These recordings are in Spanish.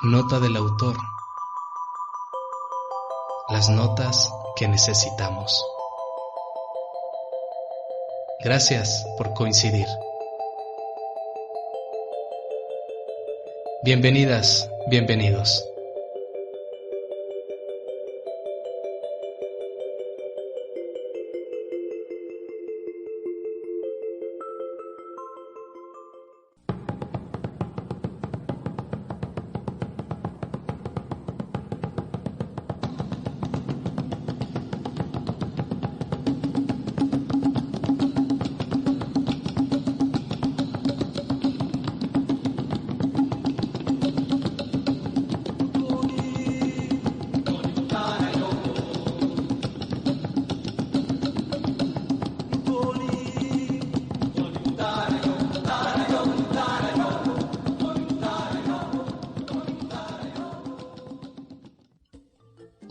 Nota del autor. Las notas que necesitamos. Gracias por coincidir. Bienvenidas, bienvenidos.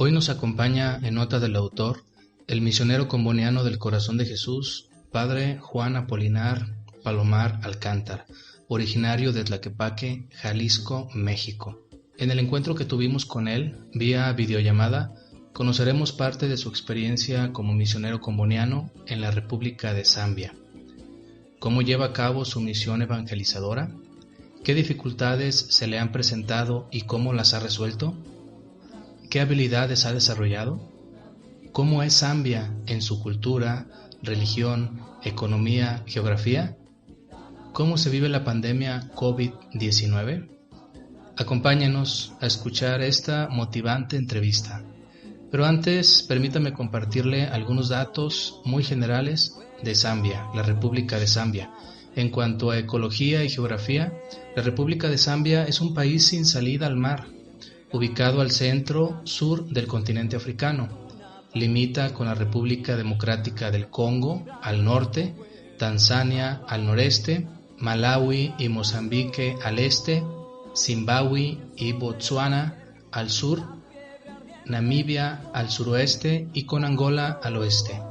Hoy nos acompaña en nota del autor el misionero comboniano del Corazón de Jesús, Padre Juan Apolinar Palomar Alcántar, originario de Tlaquepaque, Jalisco, México. En el encuentro que tuvimos con él, vía videollamada, conoceremos parte de su experiencia como misionero comboniano en la República de Zambia. ¿Cómo lleva a cabo su misión evangelizadora? ¿Qué dificultades se le han presentado y cómo las ha resuelto? ¿Qué habilidades ha desarrollado? ¿Cómo es Zambia en su cultura, religión, economía, geografía? ¿Cómo se vive la pandemia COVID-19? Acompáñenos a escuchar esta motivante entrevista. Pero antes, permítame compartirle algunos datos muy generales de Zambia, la República de Zambia. En cuanto a ecología y geografía, la República de Zambia es un país sin salida al mar, ubicado al centro-sur del continente africano. Limita con la República Democrática del Congo al norte, Tanzania al noreste, Malawi y Mozambique al este, Zimbabue y Botsuana al sur, Namibia al suroeste y con Angola al oeste.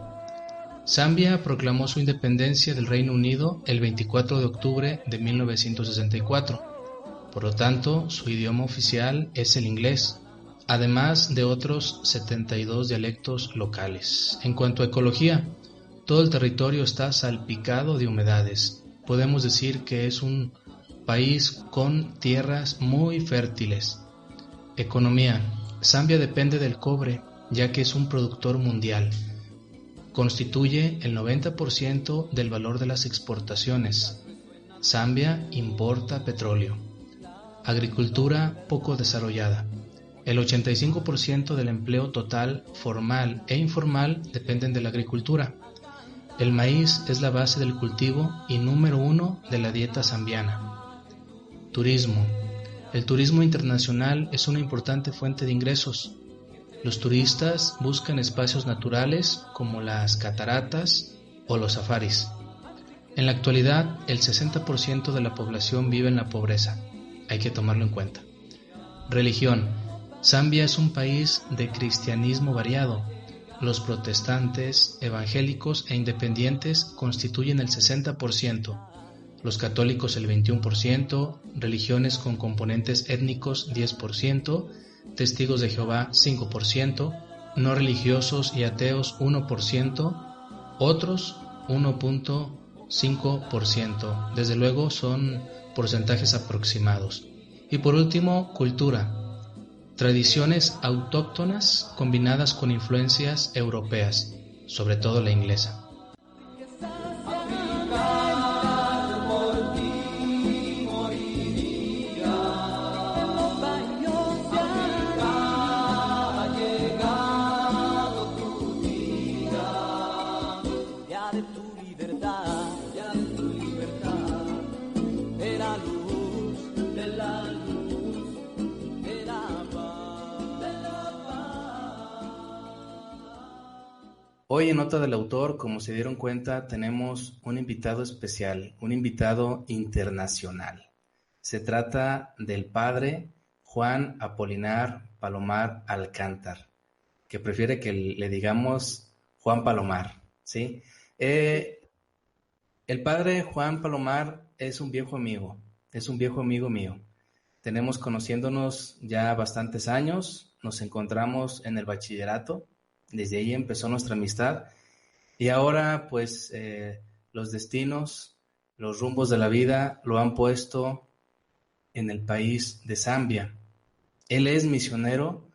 Zambia proclamó su independencia del Reino Unido el 24 de octubre de 1964. Por lo tanto, su idioma oficial es el inglés, además de otros 72 dialectos locales. En cuanto a ecología, todo el territorio está salpicado de humedades. Podemos decir que es un país con tierras muy fértiles. Economía. Zambia depende del cobre, ya que es un productor mundial. Constituye el 90% del valor de las exportaciones. Zambia importa petróleo. Agricultura poco desarrollada. El 85% del empleo total, formal e informal, dependen de la agricultura. El maíz es la base del cultivo y número 1 de la dieta zambiana. Turismo. El turismo internacional es una importante fuente de ingresos. Los turistas buscan espacios naturales como las cataratas o los safaris. En la actualidad, el 60% de la población vive en la pobreza. Hay que tomarlo en cuenta. Religión. Zambia es un país de cristianismo variado. Los protestantes, evangélicos e independientes constituyen el 60%, los católicos el 21%, religiones con componentes étnicos 10%, testigos de Jehová 5%, no religiosos y ateos 1%, otros 1.5%. Desde luego son porcentajes aproximados. Y por último, cultura. Tradiciones autóctonas combinadas con influencias europeas, sobre todo la inglesa. Hoy en Nota del Autor, como se dieron cuenta, tenemos un invitado especial, un invitado internacional. Se trata del padre Juan Apolinar Palomar Alcántar, que prefiere que le digamos Juan Palomar, ¿sí? El padre Juan Palomar es un viejo amigo mío. Tenemos conociéndonos ya bastantes años, nos encontramos en el bachillerato, desde ahí empezó nuestra amistad y ahora pues los destinos, los rumbos de la vida lo han puesto en el país de Zambia. Él es misionero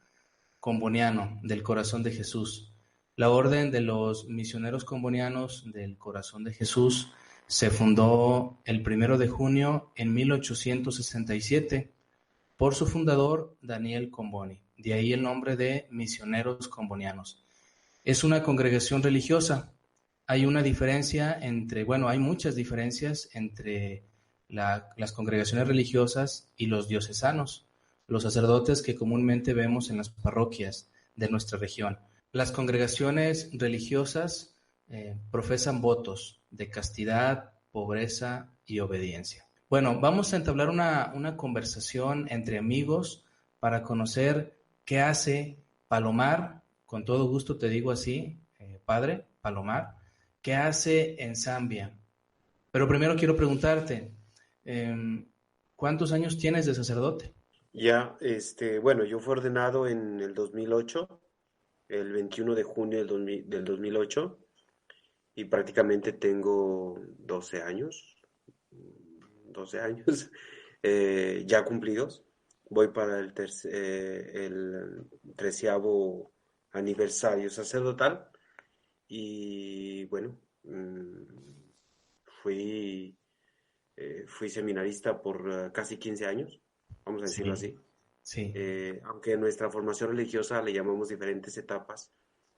comboniano del Corazón de Jesús. La Orden de los Misioneros Combonianos del Corazón de Jesús se fundó el 1 de junio en 1867 por su fundador Daniel Comboni. De ahí el nombre de Misioneros Combonianos. Es una congregación religiosa. Hay una diferencia hay muchas diferencias entre las congregaciones religiosas y los diocesanos, los sacerdotes que comúnmente vemos en las parroquias de nuestra región. Las congregaciones religiosas profesan votos de castidad, pobreza y obediencia. Bueno, vamos a entablar una conversación entre amigos para conocer qué hace Palomar, con todo gusto te digo así, padre Palomar, qué hace en Zambia. Pero primero quiero preguntarte, ¿cuántos años tienes de sacerdote? Ya, bueno, yo fui ordenado en el 2008, el 21 de junio del 2008, y prácticamente tengo 12 años, 12 años ya cumplidos. Voy para el 13º aniversario sacerdotal y bueno, fui, fui seminarista por casi 15 años, vamos a decirlo Sí, así. sí. Aunque en nuestra formación religiosa le llamamos diferentes etapas: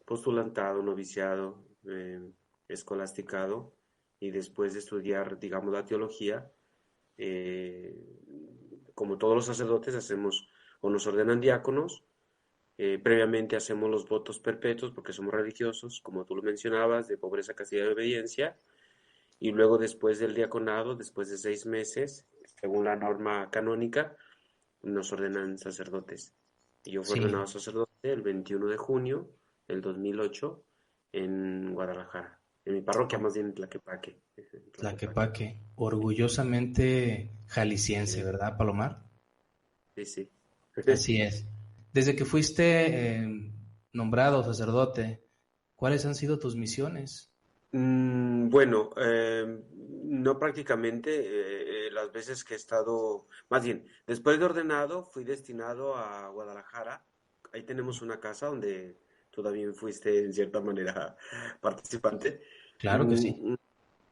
postulantado, noviciado, escolasticado, y después de estudiar, digamos, la teología, eh, como todos los sacerdotes, hacemos o nos ordenan diáconos. Previamente hacemos los votos perpetuos porque somos religiosos, como tú lo mencionabas, de pobreza, castidad y obediencia. Y luego, después del diaconado, después de 6 meses, según la norma canónica, nos ordenan sacerdotes. Y yo fui Sí, ordenado sacerdote el 21 de junio del 2008 en Guadalajara, en mi parroquia, más bien en Tlaquepaque. Tlaquepaque. Tlaquepaque, orgullosamente jalisciense, Sí, ¿verdad, Palomar? sí, sí. Así es. Desde que fuiste nombrado sacerdote, ¿cuáles han sido tus misiones? Bueno, no prácticamente. Las veces que he estado, más bien, después de ordenado, fui destinado a Guadalajara. Ahí tenemos una casa donde tú también fuiste en cierta manera participante. Claro que sí. Mm,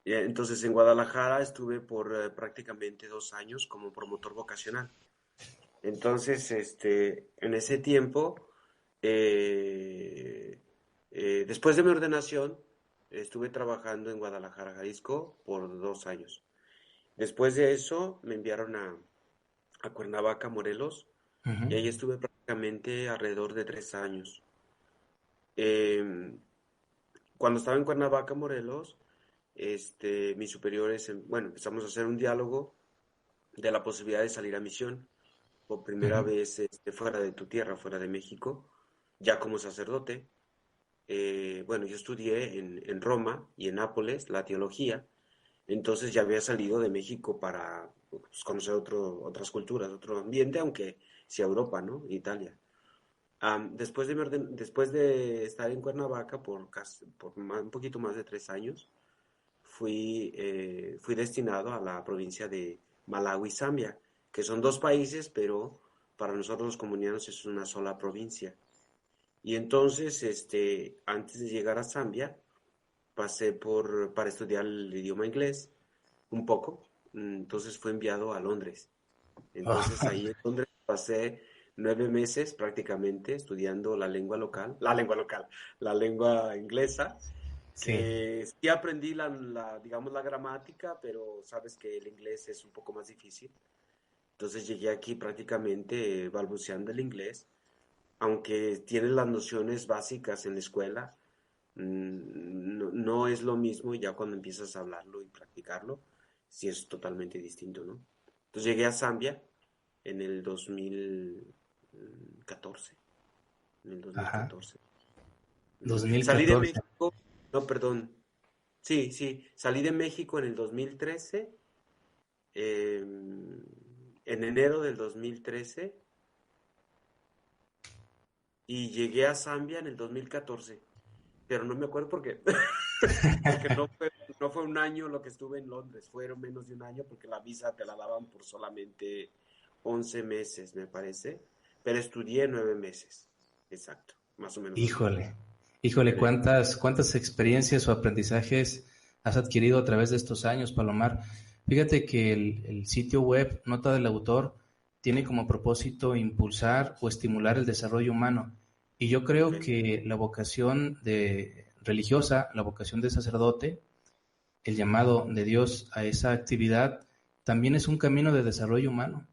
entonces, en Guadalajara estuve por prácticamente 2 años como promotor vocacional. Entonces, en ese tiempo, eh, después de mi ordenación, estuve trabajando en Guadalajara, Jalisco, por 2 años. Después de eso, me enviaron a Cuernavaca, Morelos, Ujú. y ahí estuve prácticamente alrededor de 3 años. Em, Cuando estaba en Cuernavaca, Morelos, mis superiores, bueno, empezamos a hacer un diálogo de la posibilidad de salir a misión por primera Ujú. vez, fuera de tu tierra, fuera de México, ya como sacerdote. Bueno, yo estudié en Roma y en Nápoles la teología, entonces ya había salido de México para pues, conocer otras culturas, otro ambiente, aunque sí a Europa, ¿no? Italia. Después de estar en Cuernavaca por un poquito más de 3 años, fui destinado a la provincia de Malawi, Zambia, que son dos países, pero para nosotros los comunianos es una sola provincia. Y entonces, antes de llegar a Zambia, pasé para estudiar el idioma inglés un poco. Entonces fue enviado a Londres. Entonces ahí en Londres pasé 9 meses prácticamente estudiando la lengua inglesa, Sí, que sí aprendí digamos, la gramática, pero sabes que el inglés es un poco más difícil. Entonces llegué aquí prácticamente balbuceando el inglés, aunque tienes las nociones básicas en la escuela. No es lo mismo ya cuando empiezas a hablarlo y practicarlo, sí es totalmente distinto, ¿no? Entonces llegué a Zambia en el 2014, en el ajá. 2014. Salí de 2014. México, no, perdón, sí, salí de México en el 2013. En en enero del 2013 y llegué a Zambia en el 2014, pero no me acuerdo por qué, porque no fue un año lo que estuve en Londres, fueron menos de un año porque la visa te la daban por solamente 11 meses, me parece, pero estudié 9 meses, exacto, más o menos así. Híjole, híjole, Sí. cuántas experiencias o aprendizajes has adquirido a través de estos años, Palomar. Fíjate que el sitio web Nota del Autor tiene como propósito impulsar o estimular el desarrollo humano. Y yo creo Ok, que la vocación de religiosa, la vocación de sacerdote, el llamado de Dios a esa actividad, también es un camino de desarrollo humano.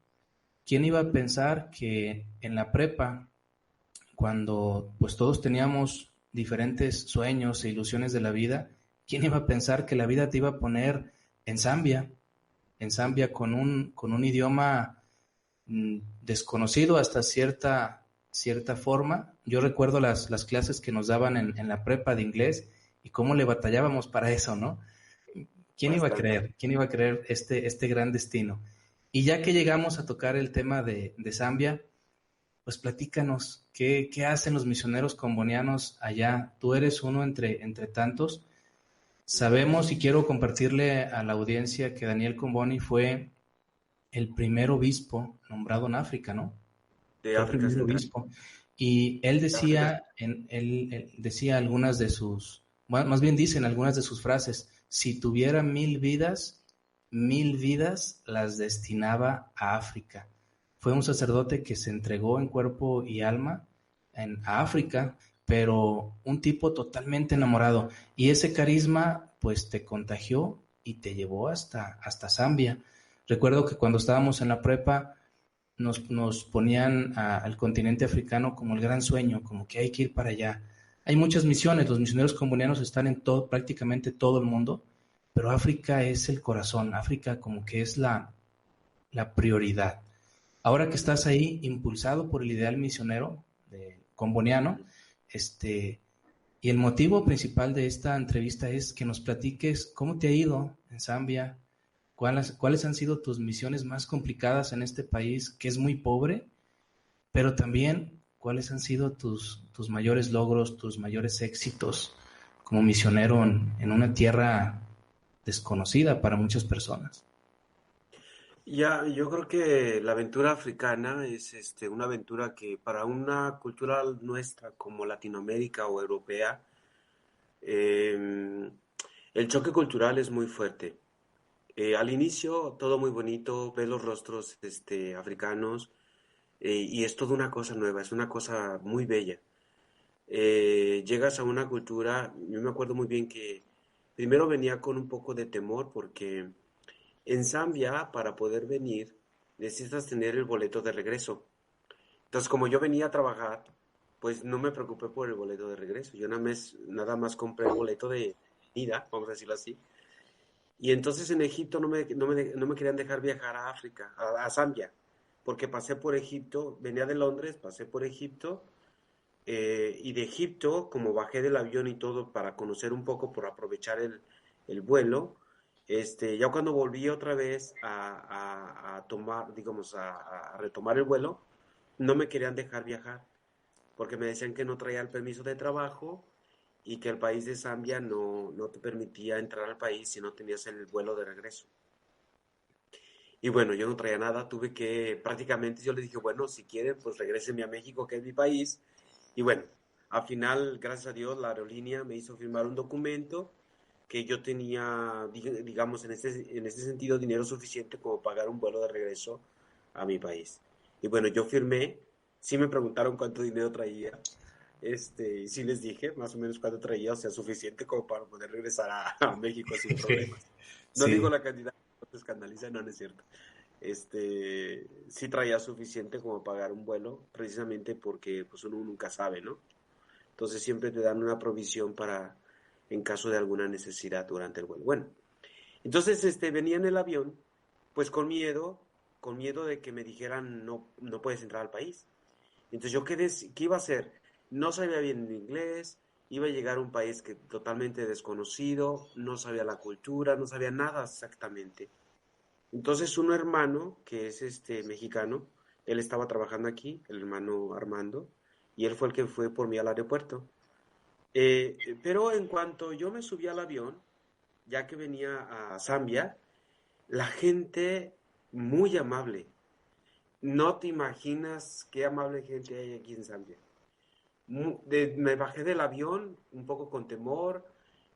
¿Quién iba a pensar que en la prepa, cuando pues todos teníamos diferentes sueños e ilusiones de la vida, quién iba a pensar que la vida te iba a poner en Zambia con un idioma desconocido hasta cierta forma? Yo recuerdo las clases que nos daban en la prepa de inglés y cómo le batallábamos para eso, ¿no? ¿Quién iba a bastante. creer? ¿Quién iba a creer este gran destino? Y ya que llegamos a tocar el tema de Zambia, pues platícanos, ¿qué hacen los misioneros combonianos allá? Tú eres uno entre tantos. Sabemos y quiero compartirle a la audiencia que Daniel Comboni fue el primer obispo nombrado en África, ¿no? De Fue el África primer Central. obispo. Y él De África. decía, él decía algunas de sus, bueno, más bien dicen algunas de sus frases, si tuviera 1000 vidas, 1000 vidas las destinaba a África. Fue un sacerdote que se entregó en cuerpo y alma a África, pero un tipo totalmente enamorado. Y ese carisma, pues te contagió y te llevó hasta Zambia. Recuerdo que cuando estábamos en la prepa, nos ponían al continente africano como el gran sueño, como que hay que ir para allá. Hay muchas misiones, los misioneros combonianos están en todo, prácticamente todo el mundo, pero África es el corazón, África como que es la prioridad. Ahora que estás ahí, impulsado por el ideal misionero comboniano, este, y el motivo principal de esta entrevista es que nos platiques cómo te ha ido en Zambia, cuáles han sido tus misiones más complicadas en este país, que es muy pobre, pero también cuáles han sido tus mayores logros, tus mayores éxitos como misionero en una tierra desconocida para muchas personas. Ya, yo creo que la aventura africana es una aventura que para una cultura nuestra como Latinoamérica o europea, eh, el choque cultural es muy fuerte. Al inicio todo muy bonito, ves los rostros africanos y es toda una cosa nueva, es una cosa muy bella. Llegas a una cultura, yo me acuerdo muy bien que primero venía con un poco de temor porque en Zambia, para poder venir, necesitas tener el boleto de regreso. Entonces, como yo venía a trabajar, pues no me preocupé por el boleto de regreso. Yo nada más compré el boleto de ida, vamos a decirlo así. Y entonces en Egipto no me querían dejar viajar a África, a Zambia, porque pasé por Egipto, venía de Londres, pasé por Egipto, y de Egipto, como bajé del avión y todo para conocer un poco, por aprovechar el vuelo, ya cuando volví otra vez a tomar, digamos, a retomar el vuelo, no me querían dejar viajar, porque me decían que no traía el permiso de trabajo y que el país de Zambia no te permitía entrar al país si no tenías el vuelo de regreso. Y bueno, yo no traía nada, tuve que, prácticamente yo le dije, bueno, si quieren, pues regrésenme a México, que es mi país. Y bueno, al final, gracias a Dios, la aerolínea me hizo firmar un documento que yo tenía, digamos, en este sentido, dinero suficiente como pagar un vuelo de regreso a mi país. Y bueno, yo firmé, sí me preguntaron cuánto dinero traía, y sí les dije más o menos cuánto traía, o sea, suficiente como para poder regresar a México sin problemas. No digo Sí, la cantidad que te escandaliza, no, no es cierto. Sí traía suficiente como pagar un vuelo, precisamente porque pues uno nunca sabe, ¿no? Entonces siempre te dan una provisión para en caso de alguna necesidad durante el vuelo. Bueno, entonces venía en el avión, pues con miedo de que me dijeran no puedes entrar al país. Entonces yo ¿qué iba a hacer? No sabía bien el inglés, iba a llegar a un país totalmente desconocido, no sabía la cultura, no sabía nada exactamente. Entonces un hermano que es mexicano, él estaba trabajando aquí, el hermano Armando, y él fue el que fue por mí al aeropuerto. Pero en cuanto yo me subí al avión, ya que venía a Zambia, la gente muy amable. No te imaginas qué amable gente hay aquí en Zambia. Me bajé del avión un poco con temor,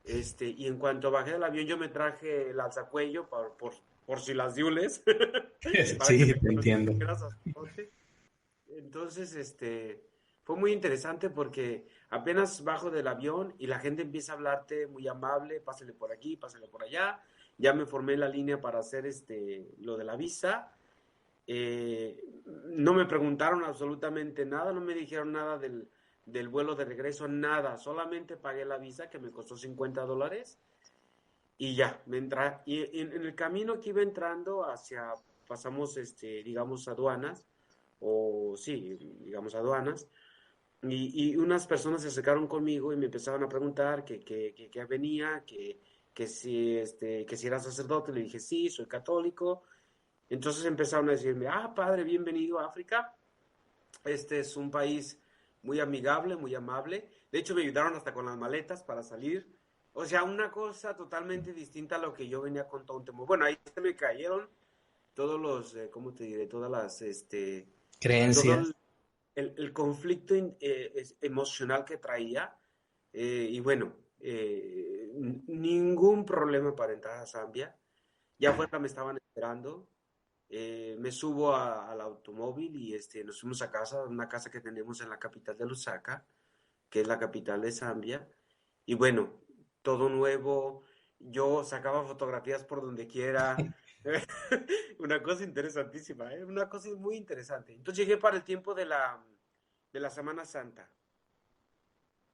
y en cuanto bajé del avión yo me traje el alzacuello por si las diules, para que Sí, me te entiendo. conocieras sacerdote. Entonces, fue muy interesante porque apenas bajo del avión y la gente empieza a hablarte muy amable, pásale por aquí, pásale por allá. Ya me formé la línea para hacer lo de la visa. No me preguntaron absolutamente nada, no me dijeron nada del vuelo de regreso, nada. Solamente pagué la visa que me costó $50 y ya, y en el camino que iba entrando pasamos, digamos, aduanas, o sí, digamos, aduanas, y unas personas se acercaron conmigo y me empezaron a preguntar que venía, que si era sacerdote. Le dije, sí, soy católico. Entonces empezaron a decirme, padre, bienvenido a África. Este es un país muy amigable, muy amable. De hecho, me ayudaron hasta con las maletas para salir. O sea, una cosa totalmente distinta a lo que yo venía con todo un temor. Bueno, ahí se me cayeron todos los, ¿cómo te diré? Todas las, todo Creencias. el conflicto emocional que traía. Y bueno, ningún problema para entrar a Zambia. Ya afuera me estaban esperando. Me subo al automóvil y nos fuimos a casa, una casa que tenemos en la capital de Lusaka, que es la capital de Zambia. Y bueno, todo nuevo. Yo sacaba fotografías por donde quiera. Una cosa interesantísima, ¿eh? Una cosa muy interesante. Entonces llegué para el tiempo de la Semana Santa.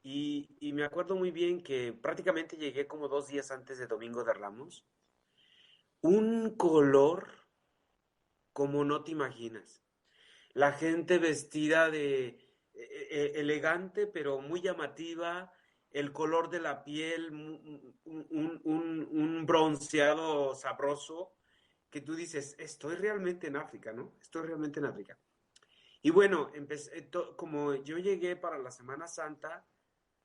Y me acuerdo muy bien que prácticamente llegué como 2 días antes de Domingo de Ramos. Un color como no te imaginas. La gente vestida elegante, pero muy llamativa, el color de la piel, un bronceado sabroso, que tú dices, estoy realmente en África, ¿no? Estoy realmente en África. Y bueno, como yo llegué para la Semana Santa,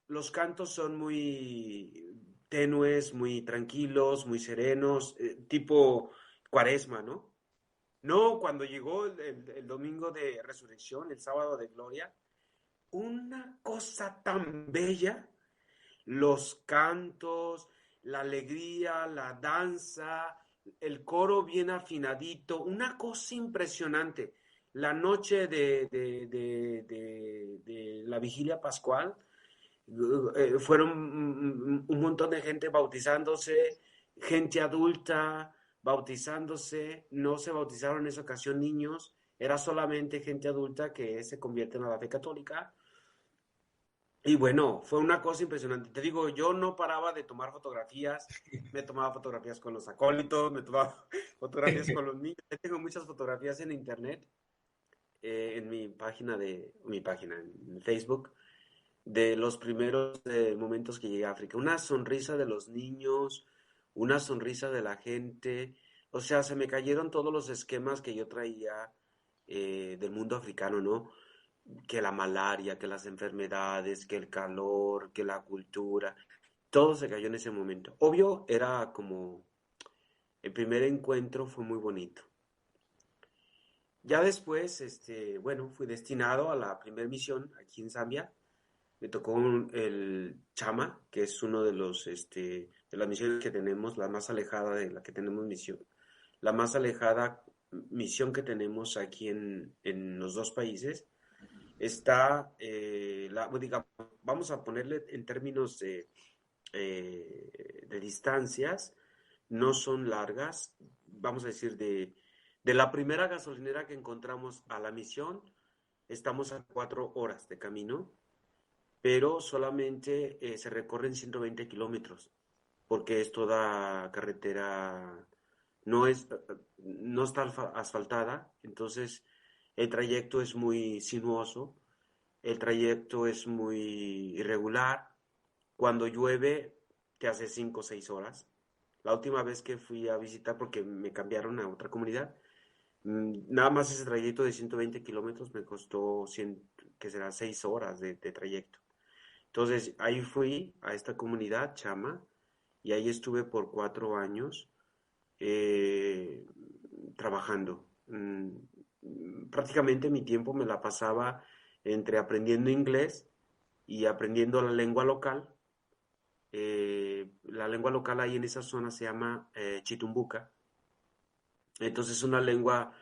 los cantos son muy tenues, muy tranquilos, muy serenos, tipo cuaresma, ¿no? No, cuando llegó el domingo de resurrección, el sábado de gloria, una cosa tan bella, los cantos, la alegría, la danza, el coro bien afinadito, una cosa impresionante. La noche de la vigilia pascual, fueron un montón de gente bautizándose, gente adulta bautizándose. No se bautizaron en esa ocasión niños, era solamente gente adulta que se convierte en la fe católica. Y bueno, fue una cosa impresionante. Te digo, yo no paraba de tomar fotografías, me tomaba fotografías con los acólitos, me tomaba fotografías con los niños. Tengo muchas fotografías en internet, en mi página, en Facebook, de los primeros momentos que llegué a África. Una sonrisa de los niños, una sonrisa de la gente. O sea, se me cayeron todos los esquemas que yo traía del mundo africano, ¿no? Que la malaria, que las enfermedades, que el calor, que la cultura. Todo se cayó en ese momento. Obvio, era como el primer encuentro fue muy bonito. Ya después, bueno, fui destinado a la primera misión aquí en Zambia. Me tocó el Chama, que es uno de las misiones que tenemos, la más alejada de la que tenemos misión, la más alejada misión que tenemos aquí en los dos países. Está, digamos, vamos a ponerle en términos de distancias, no son largas, vamos a decir, de la primera gasolinera que encontramos a la misión, estamos a 4 horas de camino, pero solamente se recorren 120 kilómetros, porque es toda carretera, no está asfaltada. Entonces el trayecto es muy sinuoso, el trayecto es muy irregular. Cuando llueve te hace 5 o 6 horas. la última vez que fui a visitar, porque me cambiaron a otra comunidad, nada más ese trayecto de 120 kilómetros me costó 100, que será 6 horas de trayecto. Entonces ahí fui a esta comunidad, Chama, y ahí estuve por 4 años eh, trabajando. Prácticamente mi tiempo me la pasaba entre aprendiendo inglés y aprendiendo la lengua local. La lengua local ahí en esa zona se llama Chitumbuca. Entonces es una lengua,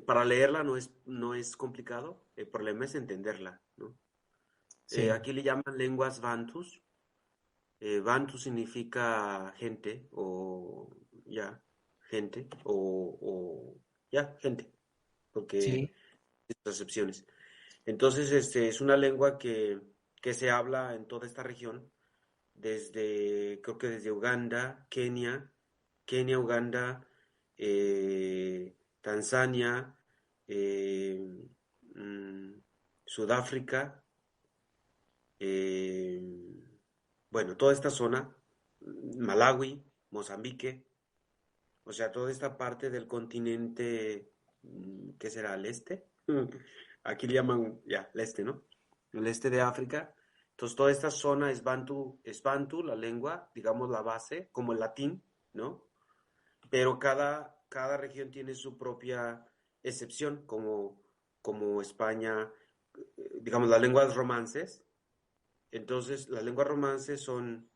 para leerla no es complicado, el problema es entenderla, ¿no? Sí, Aquí le llaman lenguas bantus. Bantu significa gente o ya, gente o ya, gente, porque sí, estas excepciones. Entonces, es una lengua que se habla en toda esta región, creo que desde Uganda, Kenia, Uganda, Tanzania, eh, mm, Sudáfrica, eh, bueno, toda esta zona, Malawi, Mozambique, o sea, toda esta parte del continente, ¿qué será? ¿El este? Aquí le llaman, ya, el este, ¿no? El este de África. Entonces, toda esta zona es Bantu, la lengua, digamos la base, como el latín, ¿no? Pero cada región tiene su propia excepción, como España, digamos, las lenguas romances. Entonces, las lenguas romances son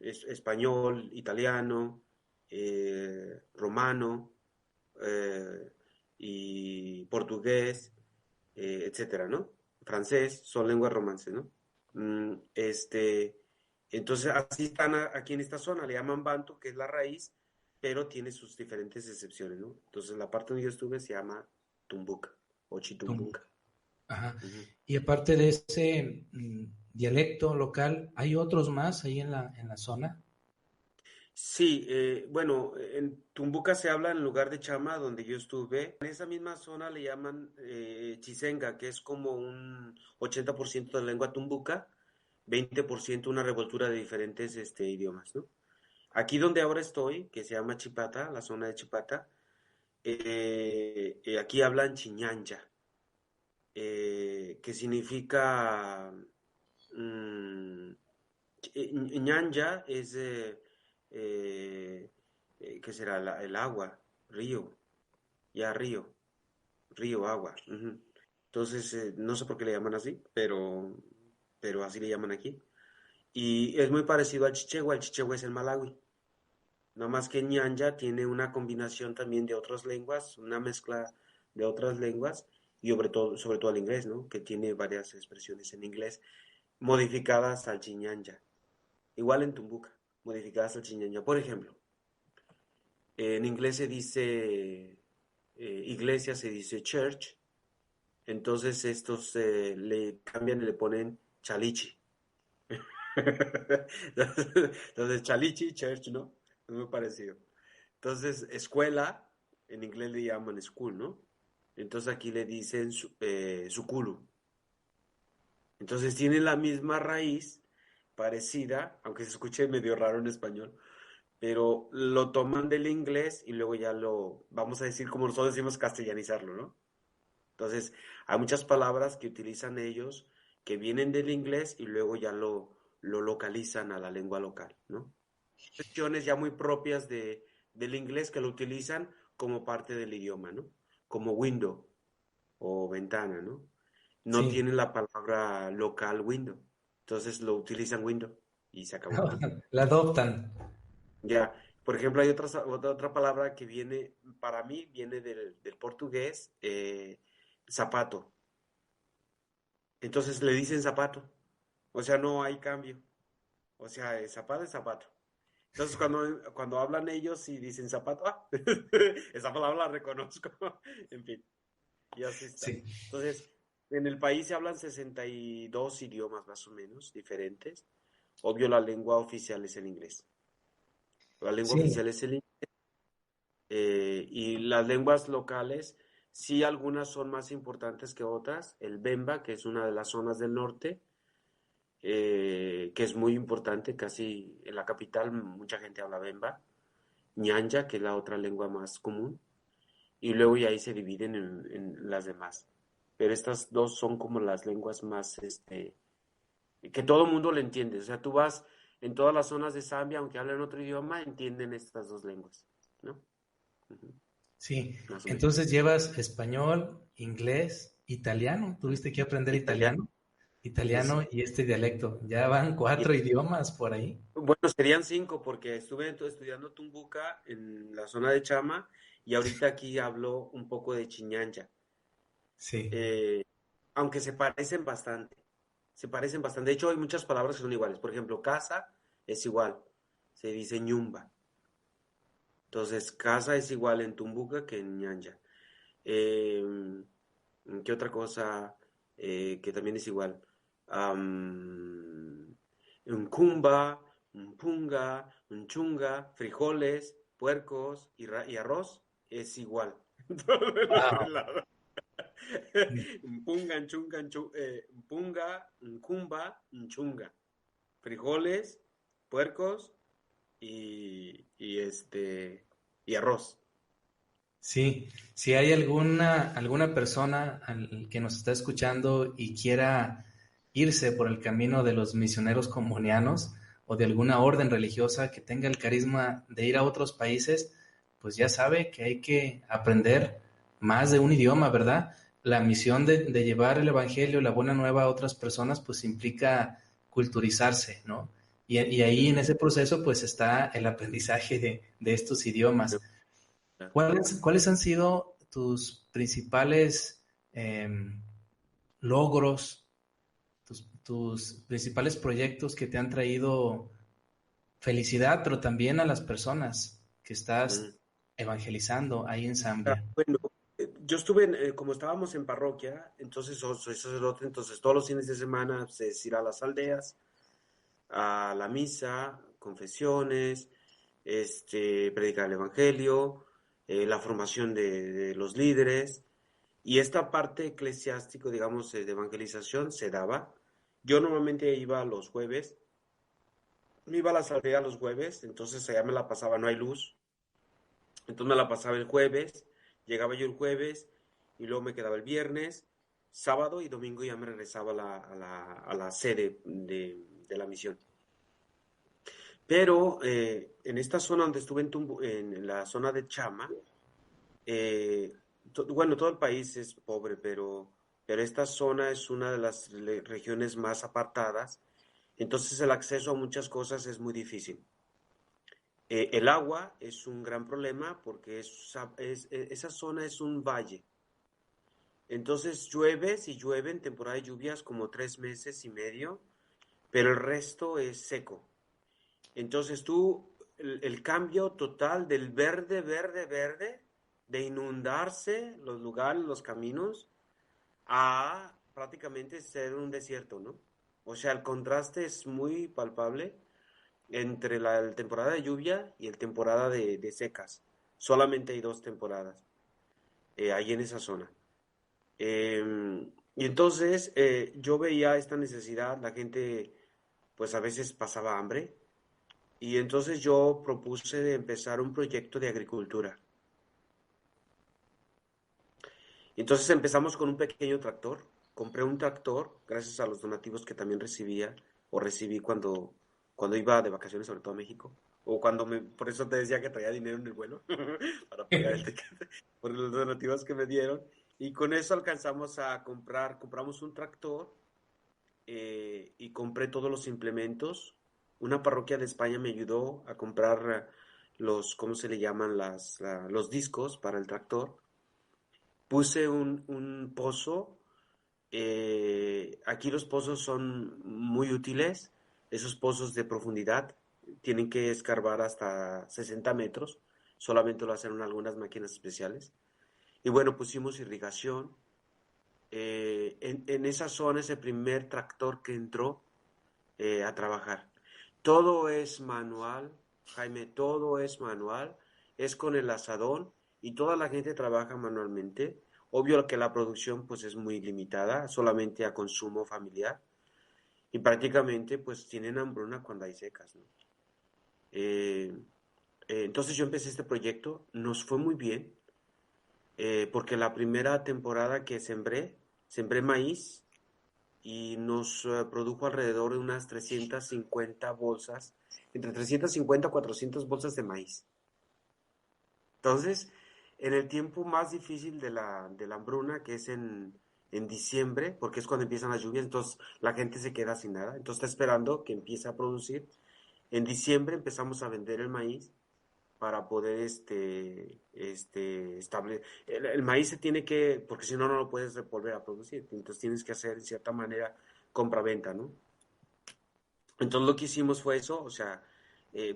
español, italiano, romano eh, y portugués, etcétera, ¿no? Francés son lenguas romances, ¿no? Entonces, así están aquí en esta zona, le llaman Bantu, que es la raíz, pero tiene sus diferentes excepciones, ¿no? Entonces, la parte donde yo estuve se llama Tumbuca o tumbo. Chitumbuca. Ajá. Ujú. Y aparte de ese dialecto local, ¿hay otros más ahí en la zona? Sí, bueno, en Tumbuca se habla en lugar de Chama, donde yo estuve. En esa misma zona le llaman Chisenga, que es como un 80% de lengua tumbuca, 20% una revoltura de diferentes idiomas, ¿no? Aquí donde ahora estoy, que se llama Chipata, la zona de Chipata, aquí hablan Chiñanja, que significa mm, Ñanja es, ¿qué será? El agua, río, ya río, agua. Ujú. Entonces, no sé por qué le llaman así, pero así le llaman aquí. Y es muy parecido al chichehua es el malawi. No más que Ñanja tiene una combinación también de otras lenguas, una mezcla de otras lenguas, y sobre todo el inglés, ¿no? Que tiene varias expresiones en inglés modificadas al chiñanja. Igual en Tumbuca, modificadas al chiñaña. Por ejemplo, en inglés se dice iglesia, se dice church, entonces estos le cambian y le ponen chalichi. Entonces, chalichi, church, ¿no? Es muy parecido. Entonces, escuela, en inglés le llaman school, ¿no? Entonces aquí le dicen sukulu. Entonces tienen la misma raíz, parecida, aunque se escuche medio raro en español, pero lo toman del inglés y luego ya vamos a decir como nosotros decimos, castellanizarlo, ¿no? Entonces, hay muchas palabras que utilizan ellos que vienen del inglés y luego ya lo localizan a la lengua local, ¿no? Expresiones ya muy propias del inglés que lo utilizan como parte del idioma, ¿no? Como window o ventana, ¿no? No Sí, tienen la palabra local window, entonces lo utilizan window y se acabó, ¿no? la adoptan. Ya, por ejemplo, hay otra palabra que para mí, viene del portugués, zapato. Entonces le dicen zapato, o sea, no hay cambio. O sea, zapato es zapato. Entonces, cuando hablan ellos y dicen zapato, esa palabra la reconozco. En fin, y así está. Sí. Entonces, en el país se hablan 62 idiomas más o menos diferentes. Obvio, la lengua oficial es el inglés. La lengua Sí, oficial es el inglés. Y las lenguas locales, sí, algunas son más importantes que otras. El Bemba, que es una de las zonas del norte, que es muy importante, casi en la capital mucha gente habla Bemba, Ñanja, que es la otra lengua más común, y luego ya ahí se dividen en las demás. Pero estas dos son como las lenguas más, que todo el mundo le entiende. O sea, tú vas en todas las zonas de Zambia, aunque hablen otro idioma, entienden estas dos lenguas, ¿no? Ujú, Sí, más o menos. entonces llevas español, inglés, italiano. ¿Tuviste que aprender Italiano, italiano? sí, Italiano sí. y este dialecto. Ya van Y, 4 idiomas por ahí. bueno, serían cinco porque estuve estudiando Tumbuca en la zona de Chama y ahorita aquí hablo un poco de Chiñanja. Sí. Eh, aunque se parecen bastante. Se parecen bastante. De hecho, hay muchas palabras que son iguales. Por ejemplo, casa es igual. Se dice ñumba. Entonces, casa es igual en Tumbuca que en Ñanja. Eh, ¿Qué otra cosa que también es igual? Un cumba, un punga, un chunga, frijoles, puercos y arroz es igual. En todos los Wow. lados. Punga, chunga, punga, cumba, chunga. Frijoles, puercos y arroz. Sí, si hay alguna persona que nos está escuchando y quiera irse por el camino de los misioneros comunianos o de alguna orden religiosa que tenga el carisma de ir a otros países, pues ya sabe que hay que aprender más de un idioma, ¿verdad? La misión de llevar el evangelio, la buena nueva a otras personas, pues implica culturizarse, ¿no? Y ahí en Ujú. ese proceso, pues está el aprendizaje de estos idiomas. Ya. ¿Cuáles han sido tus principales em, logros, tus principales proyectos que te han traído felicidad, pero también a las personas que Ujú. estás evangelizando ahí en Zambia? Bueno, yo estuve, como estábamos en parroquia, entonces soy sacerdote, entonces todos los fines de semana pues, es ir a las aldeas, a la misa, confesiones, predicar el evangelio, la formación de los líderes, y esta parte eclesiástico, digamos, de evangelización se daba. Yo normalmente iba los jueves, me iba a las aldeas los jueves, entonces allá me la pasaba, no hay luz, entonces me la pasaba el jueves, llegaba yo el jueves y luego me quedaba el viernes, sábado y domingo ya me regresaba a la sede de la misión. Pero en esta zona donde estuve en la zona de Chama, eh, bueno, todo el país es pobre, pero esta zona es una de las regiones más apartadas, entonces el acceso a muchas cosas es muy difícil. El agua es un gran problema porque esa zona es un valle. Entonces llueve, si llueve en temporada de lluvias como 3 meses y medio, pero el resto es seco. Entonces el cambio total del verde, verde, verde, de inundarse los lugares, los caminos, a prácticamente ser un desierto, ¿no? O sea, el contraste es muy palpable entre la temporada de lluvia y el temporada de secas. Solamente hay 2 temporadas ahí en esa zona. Y entonces yo veía esta necesidad, la gente pues a veces pasaba hambre, y entonces yo propuse de empezar un proyecto de agricultura. Entonces empezamos con un pequeño tractor, compré un tractor gracias a los donativos que también recibía o recibí cuando iba de vacaciones, sobre todo a México, o por eso te decía que traía dinero en el vuelo para pagar el ticket, por los donativos que me dieron, y con eso alcanzamos a compramos un tractor y compré todos los implementos. Una parroquia de España me ayudó a comprar ¿cómo se le llaman? Los discos para el tractor. Puse un pozo. Aquí los pozos son muy útiles. Esos pozos de profundidad tienen que escarbar hasta 60 metros. Solamente lo hacen algunas máquinas especiales. Y bueno, pusimos irrigación. En esa zona es el primer tractor que entró a trabajar. Todo es manual, Jaime, todo es manual, es con el asadón y toda la gente trabaja manualmente. Obvio que la producción pues es muy limitada, solamente a consumo familiar. y prácticamente pues tienen hambruna cuando hay secas, ¿no? Eh, entonces yo empecé este proyecto, nos fue muy bien, porque la primera temporada que sembré maíz y nos produjo alrededor de unas 350 bolsas, entre 350 y 400 bolsas de maíz. Entonces, en el tiempo más difícil de la hambruna, que es en diciembre, porque es cuando empiezan las lluvias, entonces la gente se queda sin nada, entonces está esperando que empiece a producir. En diciembre empezamos a vender el maíz para poder establecer. El maíz se tiene que, porque si no, no lo puedes volver a producir. Entonces tienes que hacer, en cierta manera, compra-venta, ¿no? Entonces lo que hicimos fue eso, o sea,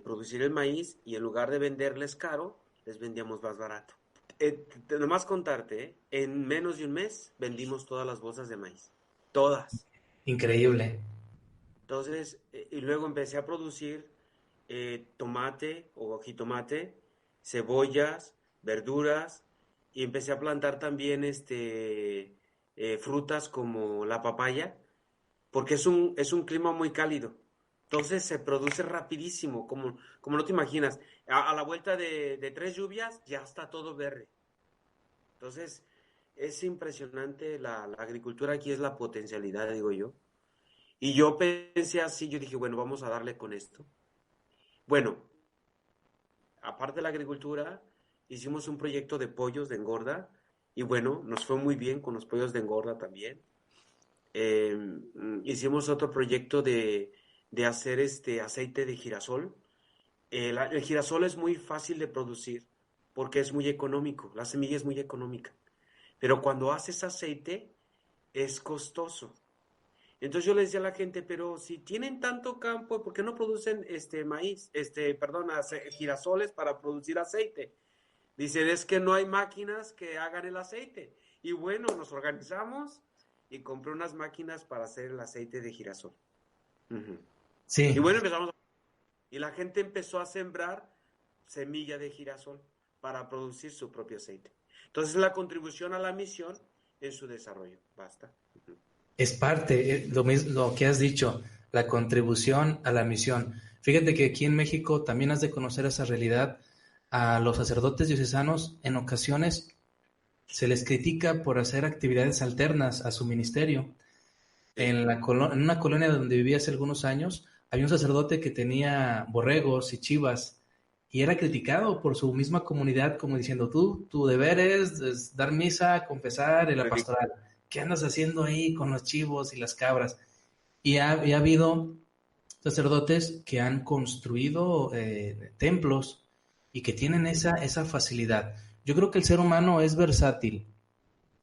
producir el maíz y en lugar de venderles caro, les vendíamos más barato. Nomás contarte, en menos de un mes vendimos todas las bolsas de maíz. Todas. Increíble. Entonces, y luego empecé a producir tomate o jitomate, cebollas, verduras, y empecé a plantar también frutas como la papaya, porque es un clima muy cálido. Entonces se produce rapidísimo, como no te imaginas. A la vuelta de 3 lluvias ya está todo verde. Entonces es impresionante la agricultura aquí, es la potencialidad, digo yo. Y yo pensé así, yo dije, bueno, vamos a darle con esto. Bueno, aparte de la agricultura, hicimos un proyecto de pollos de engorda y bueno, nos fue muy bien con los pollos de engorda también. Hicimos otro proyecto de hacer este aceite de girasol. El girasol es muy fácil de producir porque es muy económico, la semilla es muy económica, pero cuando haces aceite es costoso. Entonces yo le decía a la gente, pero si tienen tanto campo, ¿por qué no producen maíz, perdón, girasoles para producir aceite? Dicen, es que no hay máquinas que hagan el aceite. Y bueno, nos organizamos y compré unas máquinas para hacer el aceite de girasol. Ujú. Y Sí, bueno, y la gente empezó a sembrar semilla de girasol para producir su propio aceite. Entonces la contribución a la misión en su desarrollo. Basta. Ujú. es parte, lo mismo lo que has dicho, la contribución a la misión. Fíjate que aquí en México también has de conocer esa realidad. A los sacerdotes diocesanos en ocasiones se les critica por hacer actividades alternas a su ministerio. Sí. En una colonia donde vivía hace algunos años, había un sacerdote que tenía borregos y chivas y era criticado por su misma comunidad como diciendo, tú, tu deber es dar misa, confesar y la pastoral. ¿Qué andas haciendo ahí con los chivos y las cabras? Y ha habido sacerdotes que han construido templos y que tienen esa facilidad. Yo creo que el ser humano es versátil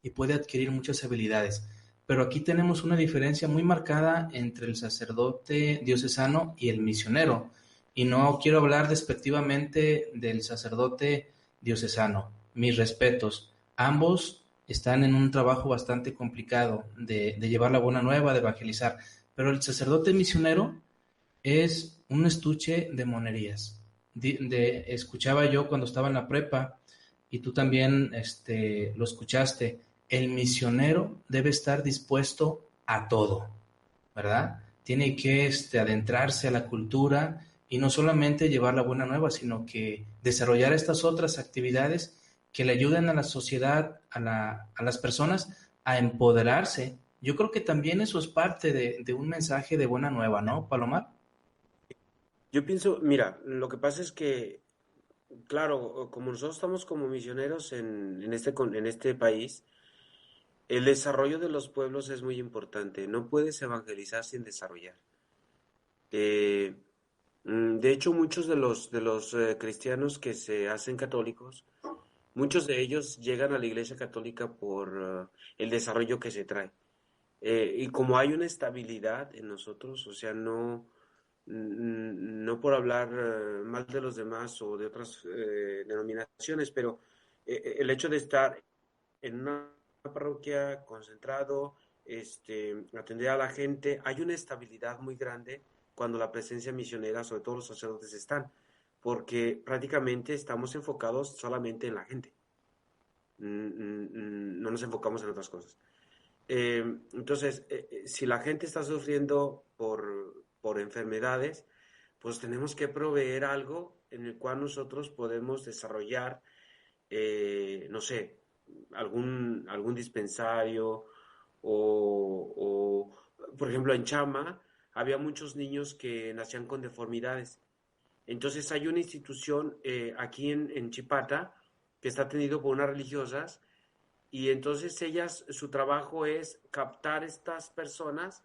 y puede adquirir muchas habilidades. Pero aquí tenemos una diferencia muy marcada entre el sacerdote diocesano y el misionero. Y no quiero hablar despectivamente del sacerdote diocesano. Mis respetos. Ambos están en un trabajo bastante complicado de llevar la buena nueva, de evangelizar. Pero el sacerdote misionero es un estuche de monerías. Escuchaba yo cuando estaba en la prepa y tú también lo escuchaste. El misionero debe estar dispuesto a todo, ¿verdad? Tiene que adentrarse a la cultura y no solamente llevar la buena nueva, sino que desarrollar estas otras actividades que le ayuden a la sociedad, a las personas a empoderarse. Yo creo que también eso es parte de un mensaje de buena nueva, ¿no, Palomar? Yo pienso, mira, lo que pasa es que, claro, como nosotros estamos como misioneros en este país, el desarrollo de los pueblos es muy importante. No puedes evangelizar sin desarrollar. Eh, de hecho, muchos de los cristianos que se hacen católicos, muchos de ellos llegan a la Iglesia Católica por el desarrollo que se trae. Y como hay una estabilidad en nosotros, o sea, no por hablar mal de los demás o de otras denominaciones, pero el hecho de estar en una parroquia concentrado, atender a la gente, hay una estabilidad muy grande cuando la presencia misionera, sobre todo los sacerdotes, están, porque prácticamente estamos enfocados solamente en la gente. No nos enfocamos en otras cosas. Entonces, si la gente está sufriendo por enfermedades, pues tenemos que proveer algo en el cual nosotros podemos desarrollar, no sé, algún dispensario por ejemplo, en Chama había muchos niños que nacían con deformidades. Entonces hay una institución aquí en Chipata que está atendido por unas religiosas y entonces ellas, su trabajo es captar estas personas